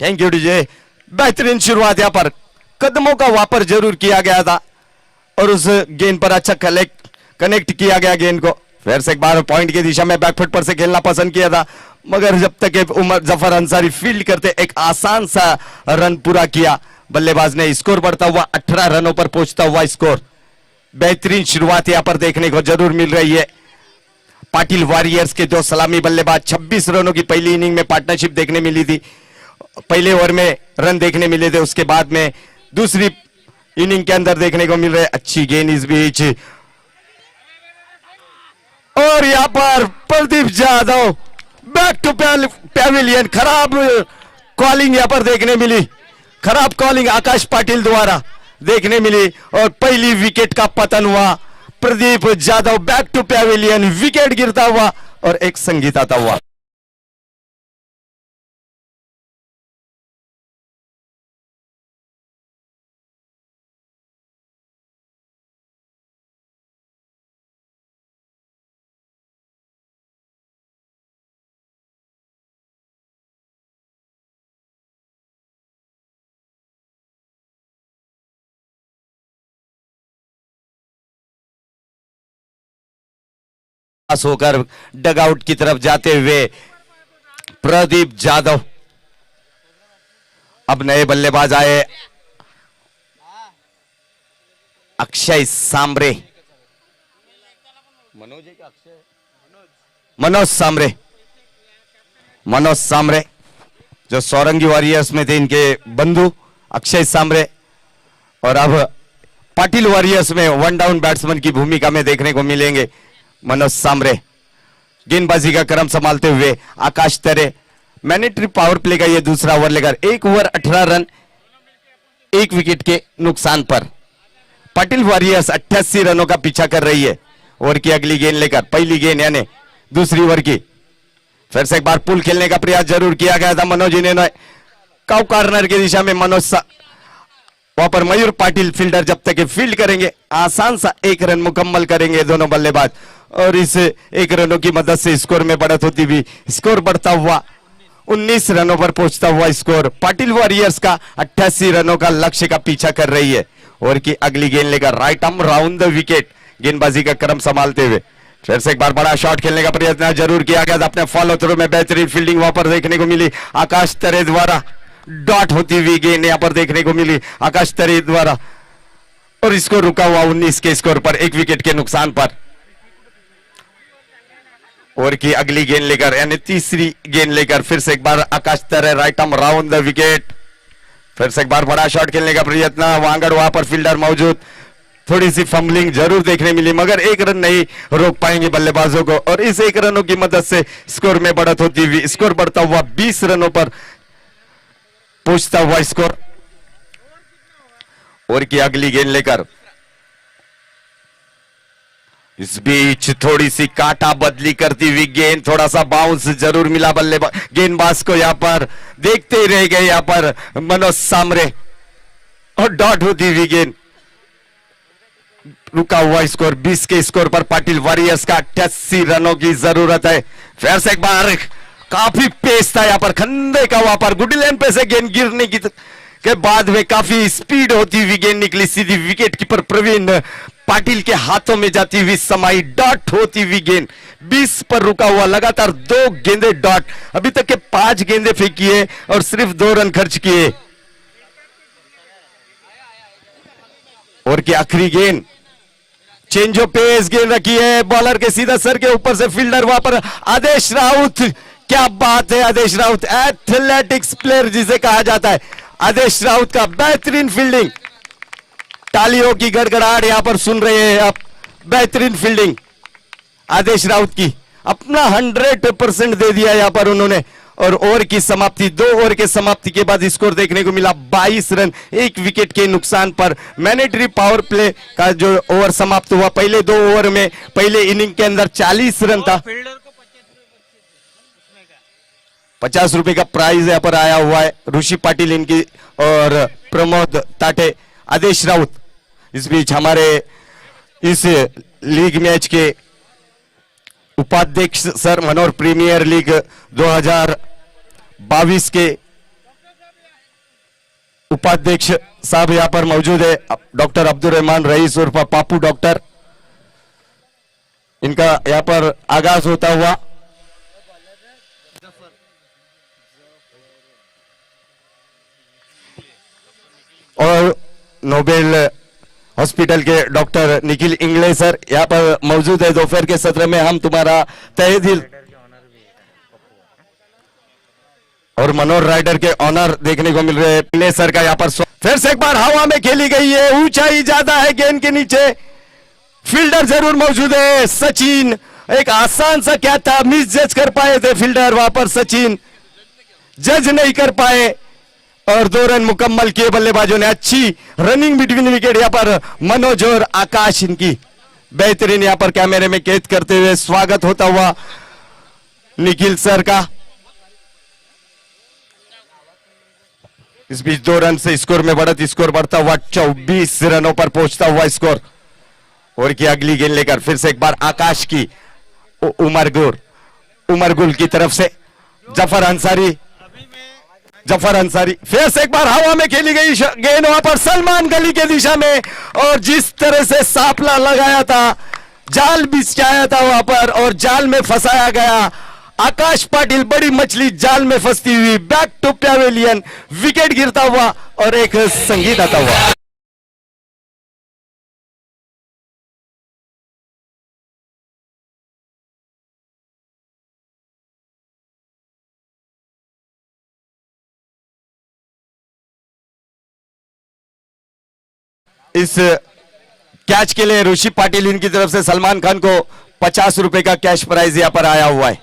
Thank you DJ. बेहतरीन शुरुआत यहां पर कदमों का वापर जरूर किया गया था और उस गेंद पर अच्छा कनेक्ट किया गया गेंद को। फिर से एक बार पॉइंट की दिशा में बैकफुट पर से खेलना पसंद किया था मगर जब तक ये उमर जफर अंसारी फील्ड करते एक आसान सा रन पूरा किया। बल्लेबाज ने स्कोर बढ़ता हुआ 18 रनों पर पहुंचता हुआ स्कोर। बेहतरीन शुरुआत यहां पर देखने को जरूर मिल रही है। पाटिल वॉरियर्स के दो सलामी बल्लेबाज 26 रनों की पहली इनिंग में पार्टनरशिप देखने मिली थी। पहले ओवर में रन देखने मिले थे, उसके बाद में दूसरी इनिंग के अंदर देखने को मिल रहे। अच्छी गेंद इस बीच, और यहां पर Pradeep Jadhav back to pavilion. खराब कॉलिंग यहां पर देखने मिली, खराब कॉलिंग आकाश पाटिल द्वारा देखने मिली और पहली विकेट का पतन हुआ। Pradeep Jadhav back to pavilion, wicket गिरता हुआ और एक संगीत आता हुआ। पास होकर डगआउट की तरफ जाते हुए प्रदीप जाधव। अब नए बल्लेबाज आए अक्षय सांबरे, मनोज है क्या अक्षय? मनोज सांबरे जो सौरंगी वॉरियर्स में थे, इनके बंधु अक्षय सांबरे। और अब पाटिल वॉरियर्स में वन डाउन बैट्समैन की भूमिका में देखने को मिलेंगे मनोज सांबरे। गेंदबाजी का क्रम संभालते हुए आकाश तरे मैंडेटरी पावर प्ले का यह दूसरा ओवर लेकर 1 ओवर 18 रन 1 विकेट के नुकसान पर पाटिल वॉरियर्स 88 रनों का पीछा कर रही है। ओवर की अगली गेंद लेकर, पहली गेंद यानी दूसरी ओवर की, फिर से एक बार पुल खेलने का प्रयास जरूर किया गया था मनोज ने। काउ कॉर्नर की दिशा में मनोज, वहां पर मयूर पाटिल फील्डर जब तक फील्ड करेंगे आसान सा 1 रन मुकम्मल करेंगे दोनों बल्लेबाज। और इस 1 रनों की मदद से स्कोर में बढ़त होती हुई स्कोर बढ़ता हुआ 19 रनों पर पहुंचता हुआ स्कोर। पाटिल वॉरियर्स का 88 रनों का लक्ष्य का पीछा कर रही है। और की अगली गेंद लेकर right arm round the wicket, गेंदबाजी का क्रम संभालते हुए फिर से एक बार बड़ा शॉट खेलने का प्रयत्न जरूर किया गया था। अपने फॉलो थ्रू में बेहतरीन फील्डिंग वहां पर देखने को मिली आकाश तरे द्वारा। डॉट होती हुई गेंद यहां पर देखने को मिली आकाश तरे द्वारा और स्कोर रुका हुआ 19 के स्कोर पर 1 विकेट के नुकसान पर। ओवर की अगली गेंद लेकर यानी तीसरी गेंद लेकर फिर से एक बार आकाश तरे right arm round the wicket, फिर से एक बार बड़ा शॉट खेलने का प्रयत्न। वांगड़ वहां पर फील्डर मौजूद, थोड़ी सी फंबलिंग जरूर देखने मिली मगर 1 रन नहीं रोक पाएंगे बल्लेबाजों को। और इस 1 रनों की मदद से स्कोर में बढ़त होती हुई स्कोर बढ़ता हुआ 20 रनों पर पहुंचता हुआ स्कोर। ओवर की अगली गेंद लेकर इस बीच थोड़ी सी काटा बदली करती हुई गेंद, थोड़ा सा बाउंस जरूर मिला बल्लेबाज गेंदबाज को। यहां पर देखते ही रह गए यहां पर मनोज सांबरे और डॉट होती हुई गेंद। रुका हुआ स्कोर 20 के स्कोर पर पाटिल वॉरियर्स का 88 रनों की जरूरत है। फिर से एक बार काफी पेस था यहां पर खंदे का, वहां पर गुड लेन पे से गेंद गिरने के बाद में काफी स्पीड होती हुई गेंद निकली सीधी विकेट कीपर प्रवीण पाटिल के हाथों में जाती हुई समाई। डॉट होती हुई गेंद 20 पर रुका हुआ, लगातार 2 गेंदे डॉट। अभी तक के 5 गेंदे फेंकी है और सिर्फ 2 रन खर्च किए। और की आखिरी गेंद चेंज ऑफ पेस गेंद रखी है बॉलर के सीधा सर के ऊपर से फील्डर वहां पर आदेश राउत। क्या बात है, आदेश राउत एथलेटिक्स प्लेयर जिसे कहा जाता है, आदेश राउत का बेहतरीन फील्डिंग। तालियों की गड़गड़ाहट यहां पर सुन रहे हैं आप। बेहतरीन फील्डिंग आदेश राउत की, अपना 100% दे दिया यहां पर उन्होंने। और ओवर की समाप्ति, 2 ओवर के समाप्ति के बाद स्कोर देखने को मिला 22 रन 1 विकेट के नुकसान पर। मैंडेटरी पावर प्ले का जो ओवर समाप्त हुआ, पहले 2 ओवर में पहले इनिंग के अंदर 40 रन था। 50 रुपए का प्राइज यहां पर आया हुआ है। ऋषि पाटिल इनकी और प्रमोद ताटे, आदेश राउत। इस बीच हमारे इस लीग मैच के उपाध्यक्ष सर मनोहर प्रीमियर लीग 2022 के उपाध्यक्ष साहब यहां पर मौजूद है, डॉक्टर अब्दुल रहमान रईस उर्फ पापू डॉक्टर। इनका यहां पर आगाज होता हुआ नोबेल हॉस्पिटल के डॉक्टर निखिल इंगले सर यहाँ पर मौजूद है। दोपहर के सत्र में हम तुम्हारा तहे दिल और मनोहर राइडर के ऑनर देखने को मिल रहे हैं। इंगले सर का यहाँ पर फिर से एक बार हवा में खेली गई है, ऊंचाई ज्यादा है गेंद के नीचे, फील्डर जरूर मौजूद है सचिन। एक आसान सा क्या था, मिस जज कर पाए थे फील्डर, वहां पर सचिन जज नहीं कर पाए और 2 रन मुकम्मल किए बल्लेबाजों ने। अच्छी रनिंग बिटवीन विकेट यहाँ पर मनोज और आकाश, इनकी बेहतरीन यहाँ पर कैमरे में कैद करते हुए स्वागत होता हुआ निखिल सर का। इस बीच 2 रन से स्कोर में बढ़त, स्कोर बढ़ता हुआ 24 रनों पर पहुंचता हुआ स्कोर। और की अगली गेंद लेकर फिर से एक बार आकाश की उमर गुल की तरफ से जफर अंसारी फिर से एक बार हवा में खेली गई गेंद, वहां पर सलमान गली के दिशा में, और जिस तरह से सापला लगाया था, जाल बिछाया था वहां पर और जाल में फंसाया गया। आकाश पाटिल बड़ी मछली जाल में फंसती हुई, बैक टू पैवेलियन, विकेट गिरता हुआ और एक संगीत आता हुआ। इस कैच के लिए ऋषि पाटिल इनकी तरफ से सलमान खान को 50 रुपए का कैश प्राइज यहां पर आया हुआ है।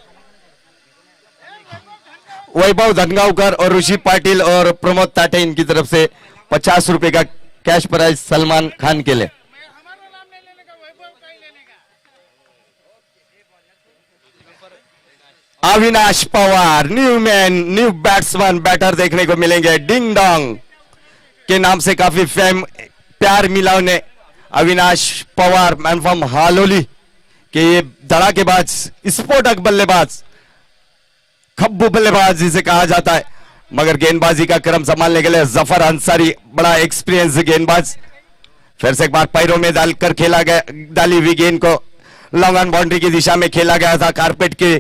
वैभव धनगांवकर और ऋषि पाटिल और प्रमोद ताटे इनकी तरफ से 50 रुपए का कैश प्राइज सलमान खान के लिए। हमारा नाम नहीं लेने का, वैभव का ही लेने का। Avinash Pawar new man, new batsman, batter देखने को मिलेंगे। डिंग डोंग के नाम से काफी प्यार मिला उन्हें। अविनाश पवार मैन फ्रॉम हालोली के ये धड़ाकेबाज, स्फोटक बल्लेबाज, खब्बू बल्लेबाज जिसे कहा जाता है, मगर गेंदबाजी का क्रम संभालने के लिए जफर अंसारी बड़ा एक्सपीरियंस गेंदबाज। फिर से एक बार पैरों में डालकर खेला गया, डाली हुई गेंद को लॉन्ग ऑन बाउंड्री की दिशा में खेला गया था, कारपेट की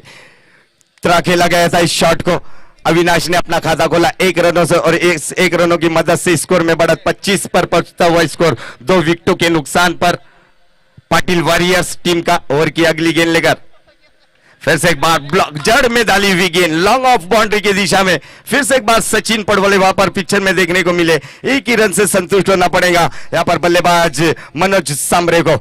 तरह खेला गया था। इस शॉट को अविनाश ने अपना खाता खोला 1 रनों से और 1 रनों की मदद से स्कोर में बढ़त 25 पर पहुंचता हुआ स्कोर 2 विकेटों के नुकसान पर पाटिल वॉरियर्स टीम का। ओवर की अगली गेंद लेकर फिर से एक बार ब्लॉक जड़ में डाली हुई गेंद लॉन्ग ऑफ बाउंड्री की दिशा में, फिर से एक बार सचिन पड़वले वहां पर पिक्चर में देखने को मिले। 1 ही रन से संतुष्ट होना पड़ेगा यहां पर बल्लेबाज मनोज सांबरे को,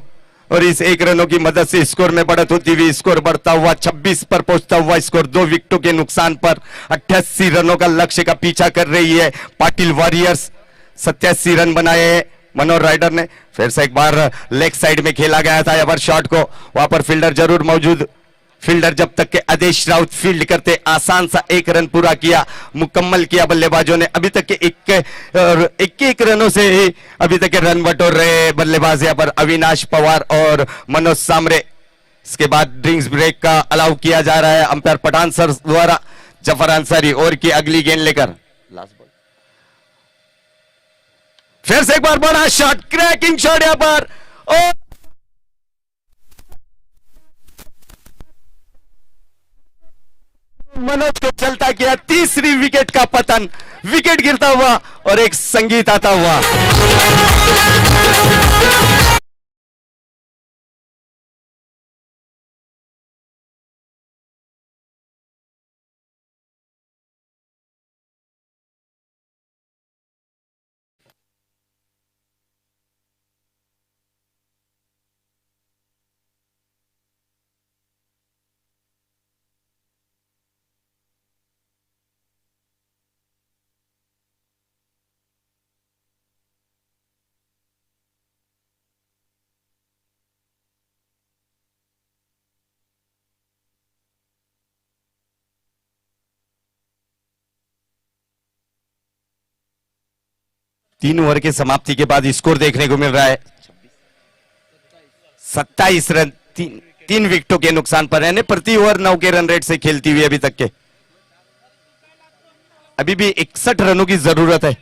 और इस 1 रनों की मदद से स्कोर में बढ़त होती हुई स्कोर बढ़ता हुआ 26 पर पहुंचता हुआ स्कोर 2 विकेटों के नुकसान पर 88 रनों का लक्ष्य का पीछा कर रही है पाटिल वॉरियर्स। 87 रन बनाए हैं मनोहर राइडर ने। फिर से एक बार लेग साइड में खेला गया था यहाँ पर शॉट को, वहां पर फील्डर जरूर मौजूद। फील्डर जब तक के आदेश राउत फील्ड करते, आसान सा 1 रन पूरा किया, मुकम्मल किया बल्लेबाजों ने। अभी तक के 1 रनों से ही अभी तक के रन बटोर रहे बल्लेबाज यहाँ पर अविनाश पवार और मनोज सांबरे। इसके बाद ड्रिंक्स ब्रेक का अलाउ किया जा रहा है अंपायर पठान सर द्वारा। जफर अंसारी और की अगली गेंद लेकर लास्ट बॉल, फिर से एक बार बड़ा शॉट, क्रैकिंग शॉट यहाँ पर, और मनोज को चलता किया, तीसरी विकेट का पतन, विकेट गिरता हुआ और एक संगीत आता हुआ। तीन ओवर के समाप्ति के बाद स्कोर देखने को मिल रहा है 27 रन, 3 विकेटों के नुकसान पर, यानी प्रति ओवर 9 के रन रेट से खेलती हुई अभी तक के। अभी भी 61 रनों की जरूरत है।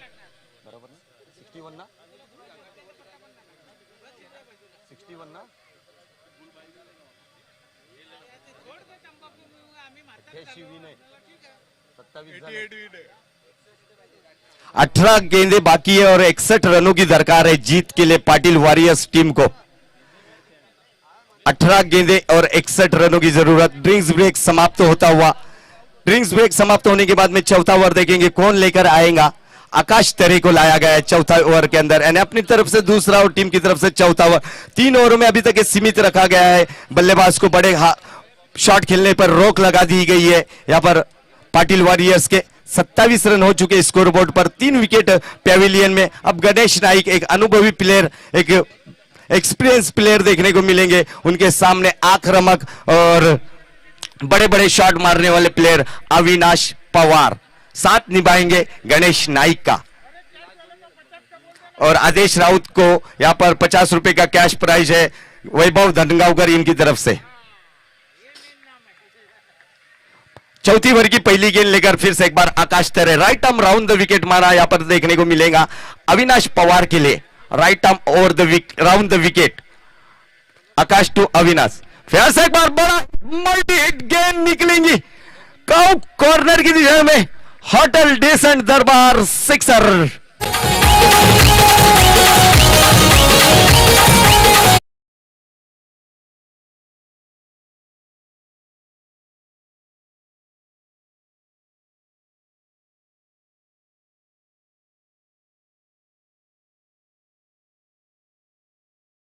18 गेंदें बाकी है और 61 रनों की दरकार है जीत के लिए पाटिल वॉरियर्स टीम को। 18 गेंदें और 61 रनों की जरूरत। ड्रिंक्स ब्रेक समाप्त होता हुआ, ड्रिंक्स ब्रेक समाप्त होने के बाद में चौथा ओवर देखेंगे कौन लेकर आएगा। आकाश तरे को लाया गया है चौथा ओवर के अंदर, यानी अपनी तरफ से दूसरा और टीम की तरफ से चौथा ओवर। 3 ओवरों में अभी तक ये सीमित रखा गया है। बल्लेबाज को बड़े शॉट खेलने पर रोक लगा दी गई है। यहां पर पाटिल वॉरियर्स के 27 रन हो चुके स्कोरबोर्ड पर, 3 विकेट पेविलियन में। अब गणेश नाइक, एक अनुभवी प्लेयर, एक एक्सपीरियंस प्लेयर देखने को मिलेंगे। उनके सामने आक्रामक और बड़े बड़े शॉट मारने वाले प्लेयर अविनाश पवार साथ निभाएंगे गणेश नाइक का। और आदेश राउत को यहां पर 50 रुपए का कैश प्राइज है वैभव धनगांवकर इनकी तरफ से। चौथी ओवर की पहली गेंद लेकर फिर से एक बार आकाश तरे, right arm round the wicket मारा यहां पर देखने को मिलेगा अविनाश पवार के लिए। Right arm over the round the wicket, Akash to Avinash. फिर से एक बार बड़ा मल्टी हिट गेंद निकलेंगी कॉर्नर की दिशा में। Hotel decent Darbar sixer.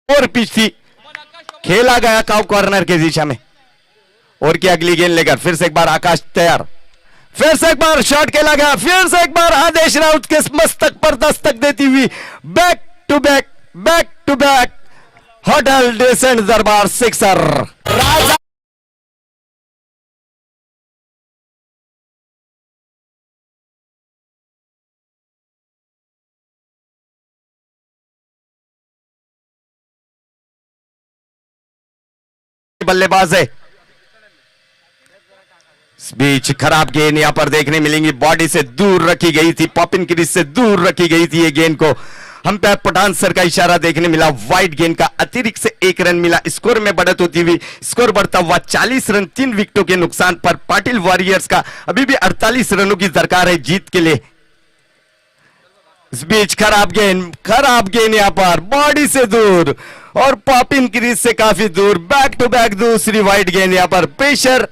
और पिच थी, खेला गया काउ कॉर्नर के दिशा में। और की अगली गेंद लेकर फिर से एक बार आकाश तैयार, फिर से एक बार शॉट खेला गया, फिर से एक बार आदेश राउत के मस्तक पर दस्तक देती हुई back to back hotel decent Darbar sixer. राजा बल्लेबाज है। इस बीच खराब गेंद यहां पर देखने मिलेंगी, बॉडी से दूर रखी गई थी, पॉपिन क्रीज से दूर रखी गई थी ये गेंद को। अंपायर पठान सर का इशारा देखने मिला, वाइड गेंद का अतिरिक्त से 1 रन मिला। स्कोर में बढ़त होती हुई स्कोर बढ़ता हुआ 40 रन 3 विकेटों के नुकसान पर पाटिल वॉरियर्स का अभी भी 48 रनों की दरकार है जीत के लिए। इस बीच खराब गेंद यहां पर बॉडी से दूर और पॉपिन क्रीज से काफी दूर। बैक टू बैक दूसरी वाइड गेंद यहां पर, प्रेशर।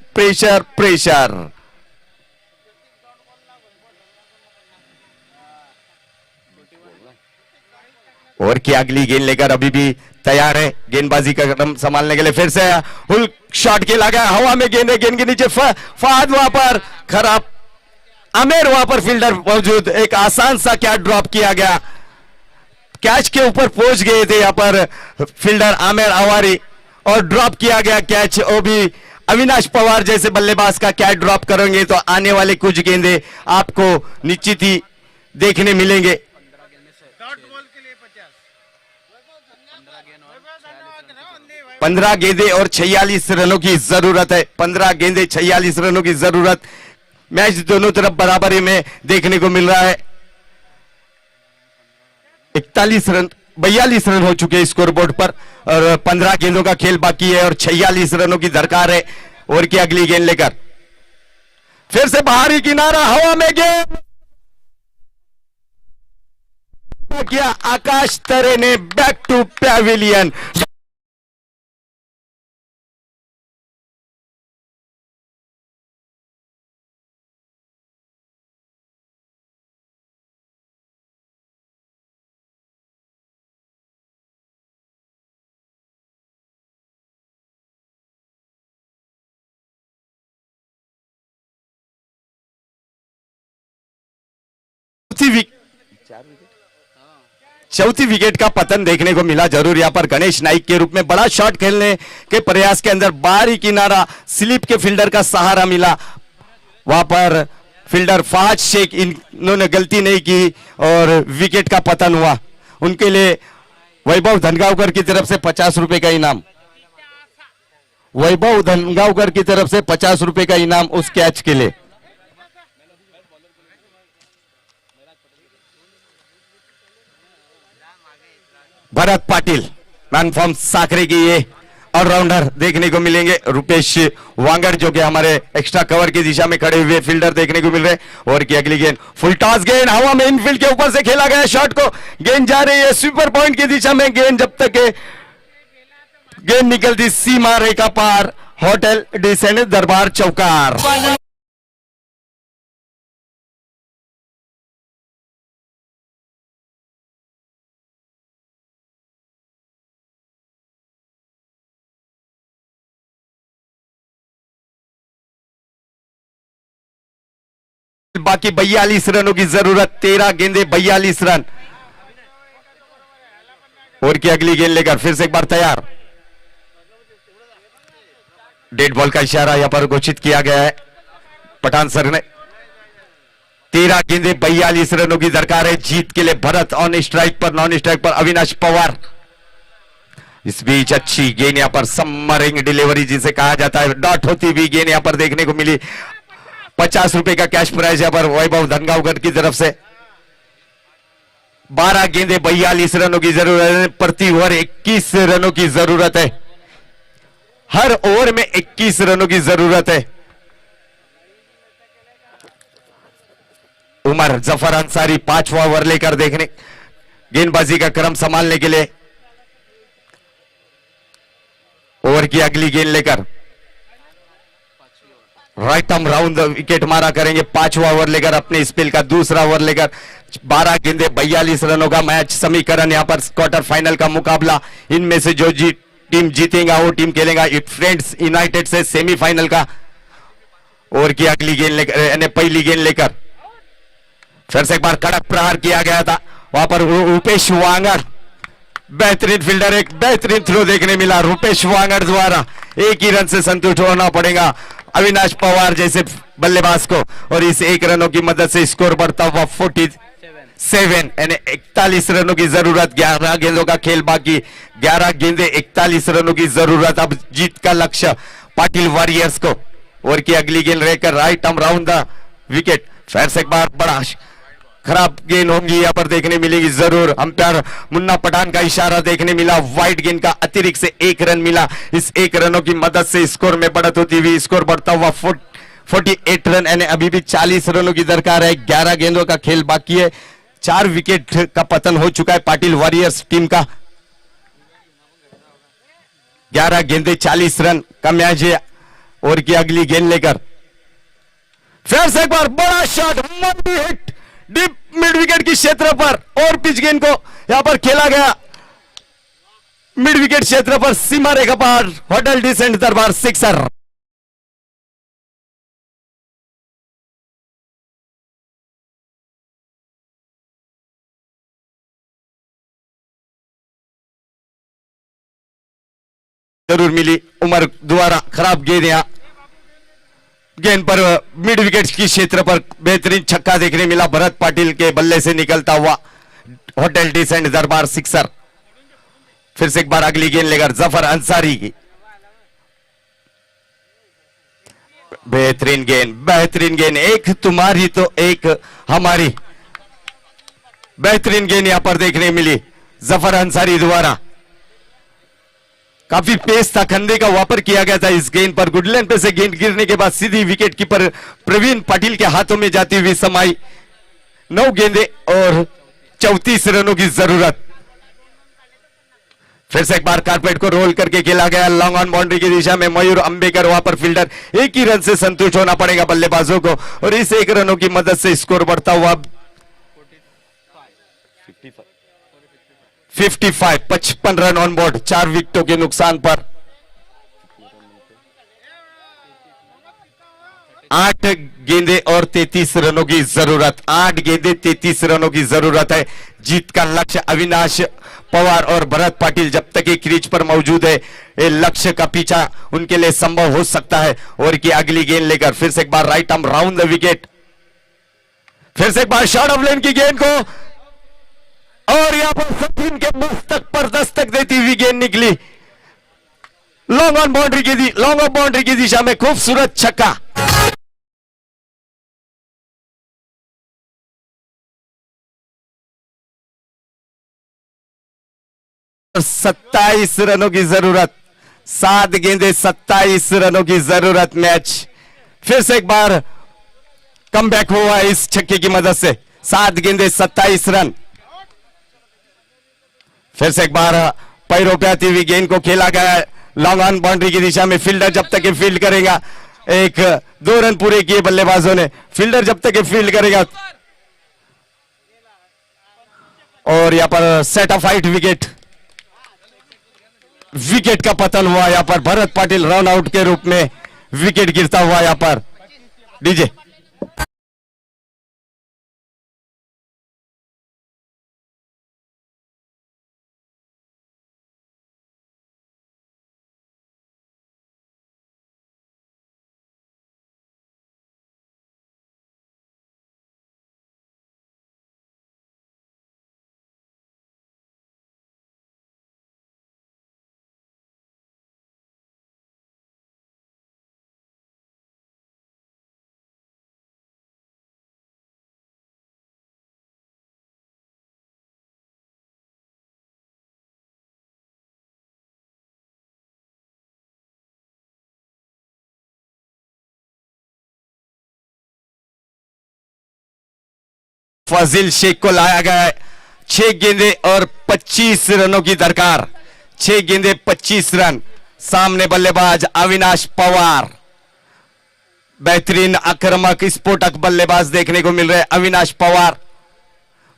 और की अगली गेंद लेकर अभी भी तैयार है गेंदबाजी का कदम संभालने के लिए। फिर से हुल शॉट खेला गया, हवा में गेंद है, गेंद के नीचे फहद वहां पर खराब, आमिर वहां पर फील्डर मौजूद, एक आसान सा कैच ड्रॉप किया गया, कैच के ऊपर पहुंच गए थे यहां पर फील्डर आमिर अवारी और ड्रॉप किया गया कैच। वो भी अविनाश पवार जैसे बल्लेबाज का कैच ड्रॉप करेंगे तो आने वाले कुछ गेंदे आपको निश्चित ही देखने मिलेंगे। डॉट बॉल के लिए 50। 15 गेंदे और 46 रनों की जरूरत है। 15 गेंदे 46 रनों की जरूरत। मैच दोनों तरफ बराबरी में देखने को मिल रहा है। 42 रन हो चुके हैं स्कोरबोर्ड पर और 15 गेंदों का खेल बाकी है और 46 रनों की दरकार है। और की अगली गेंद लेकर फिर से बाहरी किनारा, हवा में गेंद किया आकाश तरे ने, बैक टू पैविलियन। चौथी विकेट का पतन देखने को मिला जरूर यहां पर गणेश नाइक के रूप में। बड़ा शॉट खेलने के प्रयास के अंदर बाहरी किनारा स्लिप के फील्डर का सहारा मिला, वहां पर फील्डर फहद शेख इन्होंने गलती नहीं की और विकेट का पतन हुआ। उनके लिए वैभव धनगांवकर की तरफ से 50 रुपए का इनाम, वैभव धनगांवकर की तरफ से 50 रुपए का इनाम उस कैच के लिए। भरत पाटिल मैन फ्रॉम साखरे की ये ऑलराउंडर देखने को मिलेंगे। रुपेश वांगड़ जो कि हमारे एक्स्ट्रा कवर की दिशा में खड़े हुए फील्डर देखने को मिल रहे हैं। और की अगली गेंद फुल टॉस गेंद हवा में इनफील्ड के ऊपर से खेला गया शॉट को गेंद जा रही है स्वीपर पॉइंट की दिशा में। गेंद जब तक गेंद निकलती सीमा रेखा पार होटल डिसेंट दरबार चौकार। बाकी 42 रनों की जरूरत, 13 गेंदे 42 रन। और की अगली गेंद लेकर फिर से एक बार तैयार। डेड बॉल का इशारा यहां पर घोषित किया गया है पठान सर ने। 13 गेंदे 42 रनों की दरकार है जीत के लिए। भरत ऑन स्ट्राइक पर, नॉन स्ट्राइक पर अविनाश पवार। इस बीच अच्छी गेंद यहां पर समरिंग डिलीवरी जिसे कहा जाता है, डॉट होती हुई गेंद यहां पर देखने को मिली। 50 रुपए का कैश प्राइज यहां पर वैभव धनगांवकर की तरफ से। 12 गेंदे 42 रनों की जरूरत है। प्रति ओवर 21 रनों की जरूरत है। हर ओवर में 21 रनों की जरूरत है। उमर जफर अंसारी 5वां ओवर लेकर देखने गेंदबाजी का क्रम संभालने के लिए। ओवर की अगली गेंद लेकर राइट आर्म राउंड विकेट मारा करेंगे। 5वां ओवर लेकर अपने स्पेल का दूसरा ओवर लेकर 12 गेंदे 42 रनों का मैच समीकरण। यहां पर क्वार्टर फाइनल का मुकाबला, इनमें से जो टीम जीतेगा वो टीम खेलेगा इट फ्रेंड्स यूनाइटेड से सेमीफाइनल का। ओवर की अगली गेंद लेकर, पहली गेंद लेकर फिर से एक बार कड़क प्रहार किया गया था। वहां पर रुपेश वांगड़ बेहतरीन फील्डर, एक बेहतरीन थ्रो देखने मिला रुपेश वांगड़ द्वारा। एक ही रन से संतुष्ट होना पड़ेगा अविनाश पवार जैसे बल्लेबाज को। और इस 1 रनों की मदद से स्कोर बढ़ता हुआ 47 यानी 41 रनों की जरूरत। 11 गेंदों का खेल बाकी, 11 गेंदे 41 रनों की जरूरत। अब जीत का लक्ष्य पाटिल वॉरियर्स को। और की अगली गेंद रहकर right arm round the wicket. फिर से एक बार बड़ा खराब गेंद होंगी यहां पर देखने मिलेगी जरूर। अंपायर मुन्ना पठान का इशारा देखने मिला। वाइड गेंद का अतिरिक्त से 1 रन मिला। इस 1 रनों की मदद से स्कोर में बढ़त होती हुई स्कोर बढ़ता हुआ 48 रन यानी अभी भी 40 रनों की दरकार है। 11 गेंदों का खेल बाकी है। 4 विकेट का पतन हो चुका है पाटिल वॉरियर्स टीम का। 11 गेंदे 40 रन का मैच है। और की अगली गेंद लेकर फिर से एक बार बड़ा शॉट, मंडी हिट डीप मिड विकेट की क्षेत्र पर। और पिच गेंद को यहां पर खेला गया मिड विकेट क्षेत्र पर सीमा रेखा पार होटल डिसेंट दरबार सिक्सर। 1 जरूर मिली उमर द्वारा। खराब गेंद यहां गेंद पर मिड विकेट की क्षेत्र पर बेहतरीन छक्का देखने मिला भरत पाटिल के बल्ले से निकलता हुआ होटल डिसेंट दरबार सिक्सर। फिर से एक बार अगली गेंद लेकर जफर अंसारी की बेहतरीन गेंद, एक तुम्हारी तो एक हमारी। बेहतरीन गेंद यहां पर देखने मिली जफर अंसारी द्वारा। काफी पेस था, खंदे का वापर किया गया था इस गेंद पर। गुडलैंड पे से गेंद गिरने के बाद सीधी विकेट कीपर प्रवीण पाटिल के हाथों में जाती हुई समाई। 9 गेंदे और 34 रनों की जरूरत। फिर से एक बार कारपेट को रोल करके खेला गया लॉन्ग ऑन बाउंड्री की दिशा में। मयूर अंबेकर वहां पर फील्डर। 1 ही रन से संतुष्ट होना पड़ेगा बल्लेबाजों को। और इस 1 रनों की मदद से स्कोर बढ़ता हुआ 55 रन ऑन बोर्ड। 4 विकेटों के नुकसान पर 8 गेंदे और 33 रनों की जरूरत। 8 गेंदे 33 रनों की जरूरत है। जीत का लक्ष्य अविनाश पवार और भरत पाटिल जब तक ये क्रीज पर मौजूद है ये लक्ष्य का पीछा उनके लिए संभव हो सकता है। और की अगली गेंद लेकर फिर से एक बार right arm round the wicket. फिर से एक बार शॉर्ट ऑफ लेन की गेंद को और यहां पर सचिन के मस्तक पर दस्तक देती हुई गेंद निकली लॉन्ग ऑन बाउंड्री की दिशा में। खूबसूरत छक्का। 27 रनों की जरूरत। 7 गेंदे 27 रनों की जरूरत। मैच फिर से एक बार कमबैक हुआ इस छक्के की मदद से। 7 गेंदे 27 रन। फिर से एक बार पैरों पे आती हुई गेंद को खेला गया लॉन्ग ऑन बाउंड्री की दिशा में। फील्डर जब तक ये फील्ड करेगा, 2 रन पूरे किए बल्लेबाजों ने। फील्डर जब तक ये फील्ड करेगा, और यहां पर set of height wicket, wicket का पतन हुआ यहां पर। भरत पाटिल रन आउट के रूप में विकेट गिरता हुआ यहां पर। डीजे फाजिल शेख को लाया गया है। 6 गेंदे और 25 रनों की दरकार। 6 गेंदे 25 रन। सामने बल्लेबाज अविनाश पवार, बेहतरीन आक्रामक स्फोटक बल्लेबाज देखने को मिल रहे हैं अविनाश पवार।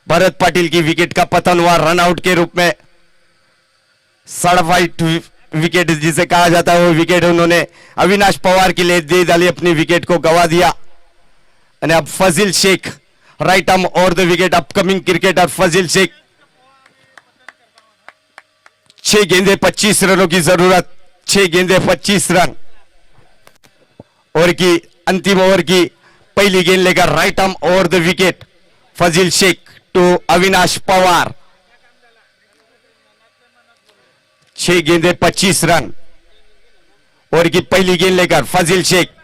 भरत पाटिल की विकेट का पतन हुआ रन आउट के रूप में। सर्टिफाइड विकेट जिसे कहा जाता है वो विकेट उन्होंने अविनाश पवार के लिए दे डाली, अपनी विकेट को गवा दिया। और अब फजील शेख राइट आर्म और the wicket, upcoming cricketer Fazil Shaikh. 6 गेंदे 25 रनों की जरूरत। 6 गेंदे 25 रन। ओवर की अंतिम ओवर की पहली गेंद लेकर राइट आर्म और the wicket Fazil Shaikh to Avinash Pawar. 6 गेंदे 25 रन। ओवर की पहली गेंद लेकर Fazil Shaikh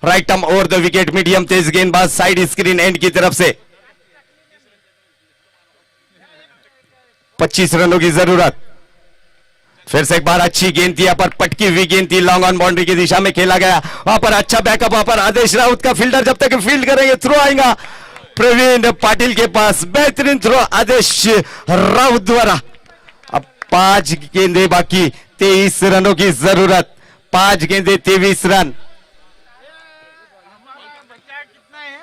right arm over the wicket, medium तेज गेंदबाज साइड स्क्रीन एंड की तरफ से। 25 रनों की जरूरत। फिर से एक बार अच्छी गेंद थी, यहां पर पटकी हुई गेंद थी, लॉन्ग ऑन बाउंड्री की दिशा में खेला गया। वहां पर अच्छा बैकअप, वहां पर आदेश राउत का फील्डर जब तक फील्ड करेंगे थ्रो आएगा प्रवीण पाटिल के पास। बेहतरीन थ्रो आदेश राउत द्वारा। अब 5 गेंदे बाकी, 23 रनों की जरूरत। 5 गेंदे 23 रन। कितना है?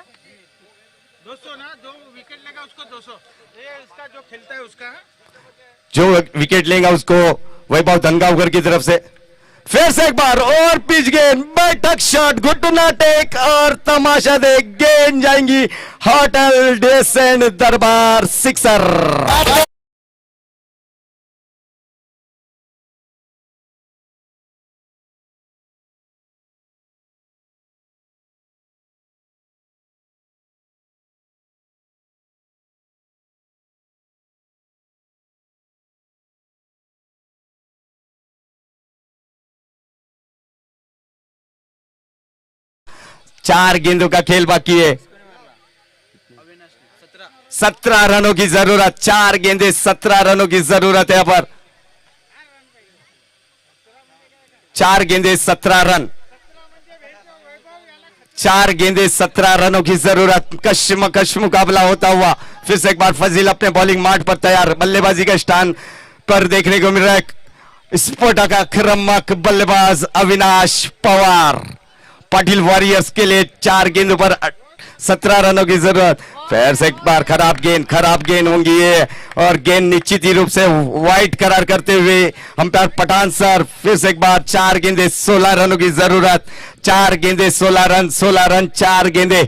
200 ना, 2 विकेट लेगा उसको 200। ये इसका जो खेलता है उसका जो विकेट लेगा उसको वैभव धनगांवकर की तरफ से। फिर से एक बार और पिच गेंद, बैठक शॉट, घुटना टेक और तमाशा देख गेंद जाएंगी होटल डेसेंट दरबार सिक्सर। चार गेंदों का खेल बाकी है। 17 रनों की जरूरत। 4 गेंदे 17 रनों की जरूरत है यहां पर। 4 गेंदे 17 रन। 4 गेंदे 17 रनों की जरूरत। कश्मकश मुकाबला होता हुआ फिर से एक बार फजील अपने बॉलिंग मार्ट पर तैयार। बल्लेबाजी का स्टान पर देखने को मिल रहा है स्फोटक आक्रामक बल्लेबाज अविनाश पवार। पाटिल वॉरियर्स के लिए 4 गेंदों पर 17 रनों की जरूरत। फिर से एक बार खराब गेंद होंगी ये, और गेंद निश्चित ही रूप से वाइड करार करते हुए अंपायर पठान सर। फिर से एक बार 4 गेंदे 16 रनों की जरूरत। 4 गेंदे 16 रन, 16 रन 4 गेंदे।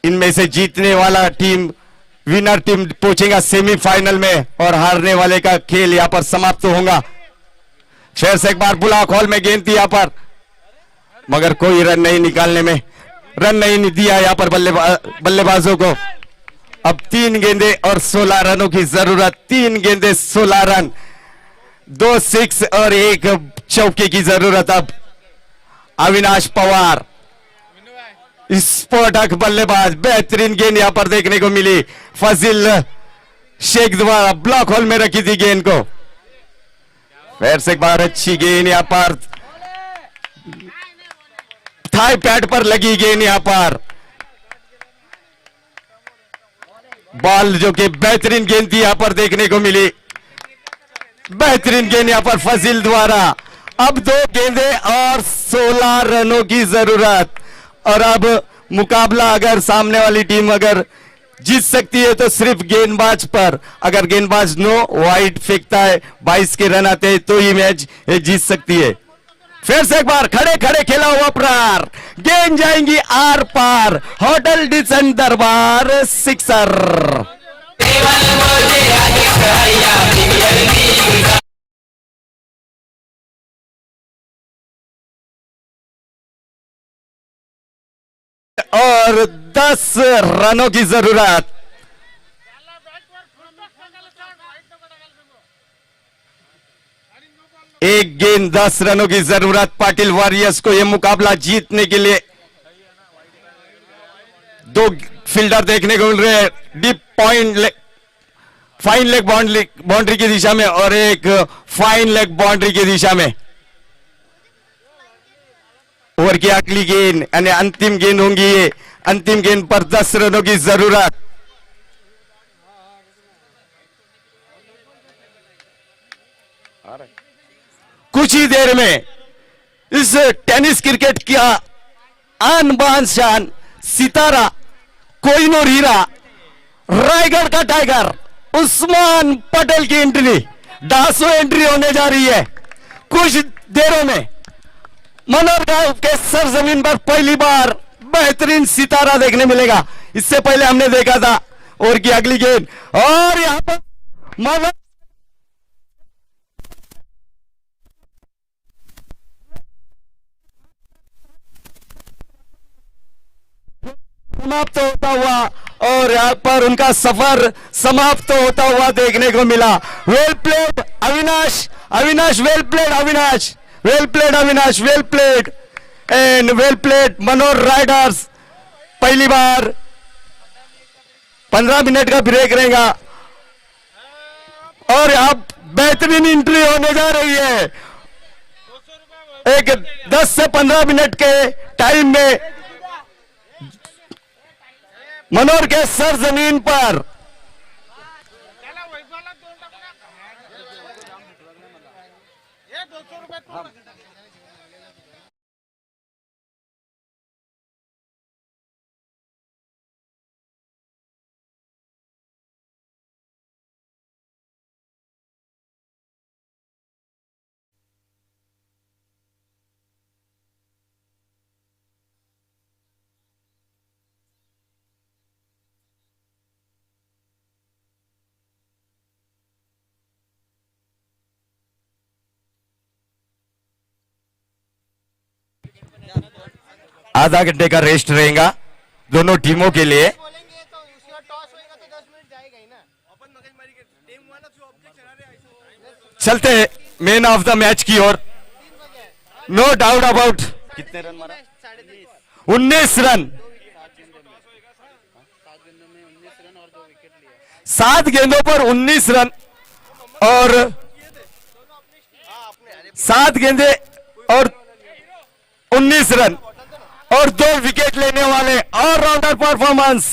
इनमें से जीतने वाला टीम, विनर टीम पहुंचेगा सेमीफाइनल में, और हारने वाले का खेल यहां पर समाप्त होगा। फिर से एक बार ब्लॉक हॉल में गेंद थी यहां पर, मगर कोई रन नहीं निकालने में, रन नहीं दिया यहां पर बल्लेबाजों को। अब 3 गेंदे और 16 रनों की जरूरत। 3 गेंदे 16 रन, 2 6 और 1 चौके की जरूरत। अब अविनाश पवार स्फोटक बल्लेबाज, बेहतरीन गेंद यहां पर देखने को मिली फजील शेख द्वारा। ब्लॉक होल में रखी थी गेंद को। फिर से एक बार अच्छी गेंद यहाँ पर, थाई पैड पर लगी गेंद यहाँ पर, बॉल जो कि बेहतरीन गेंद थी यहाँ पर देखने को मिली, बेहतरीन गेंद यहाँ पर फजील द्वारा। अब 2 गेंदें और 16 रनों की जरूरत, और अब मुकाबला अगर सामने वाली टीम अगर जीत सकती है तो सिर्फ गेंदबाज पर, अगर गेंदबाज नो वाइड फेंकता है 22 के रन आते हैं तो ही मैच जीत सकती है। फिर से एक बार खड़े खड़े खेला हुआ प्रहार, गेंद जाएंगी आर पार, होटल डिसन दरबार सिक्सर। और 10 रनों की जरूरत। एक गेंद 10 रनों की जरूरत पाटिल वॉरियर्स को यह मुकाबला जीतने के लिए। 2 फील्डर देखने को मिल रहे हैं, deep point fine leg boundary की दिशा में और एक फाइन लेग बाउंड्री की दिशा में। ओवर की अगली गेंद यानी अंतिम गेंद होंगी ये, अंतिम गेंद पर 10 रनों की जरूरत। कुछ ही देर में इस टेनिस क्रिकेट का आन बान शान सितारा, कोहिनूर हीरा, रायगढ़ का टाइगर उस्मान पटेल की एंट्री, 200 एंट्री होने जा रही है। कुछ देरों में मनोर गांव के सरजमीन पर पहली बार बेहतरीन सितारा देखने मिलेगा। इससे पहले हमने देखा था और की अगली गेंद, और यहां पर मनोर समाप्त होता हुआ, और यहां पर उनका सफर समाप्त होता हुआ देखने को मिला। Well played Avinash, Avinash well played Avinash, well played Avinash, well played and well played Manor Riders. पहली बार 15 मिनट का ब्रेक रहेगा और यहां बेहतरीन एंट्री होने जा रही है। एक 10 से 15 मिनट के टाइम में मनोर के सरजमीन पर आधा घंटे का रेस्ट रहेगा दोनों टीमों के लिए। बोलेंगे तो उसका टॉस होएगा तो 10 मिनट जाएगा ही ना। अपन मगजमारी के टीम वाला जो ऑब्जेक्ट चला रहे हैं। चलते हैं मैन ऑफ द मैच की ओर। No doubt about. कितने रन मारा? 19 रन। 7 गेंदों पर 19 रन और 7 गेंदे और 19 रन और 2 विकेट लेने वाले ऑलराउंडर परफॉर्मेंस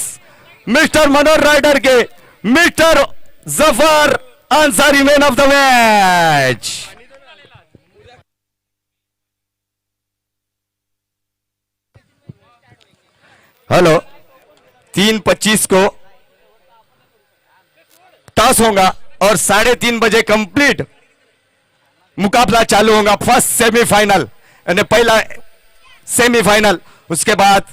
मिस्टर मनोर राइडर के mister Zafar Ansari man of the match. Hello 3:25 को टॉस होगा और 3:30 बजे कंप्लीट मुकाबला चालू होगा। फर्स्ट सेमीफाइनल यानी पहला सेमीफाइनल, उसके बाद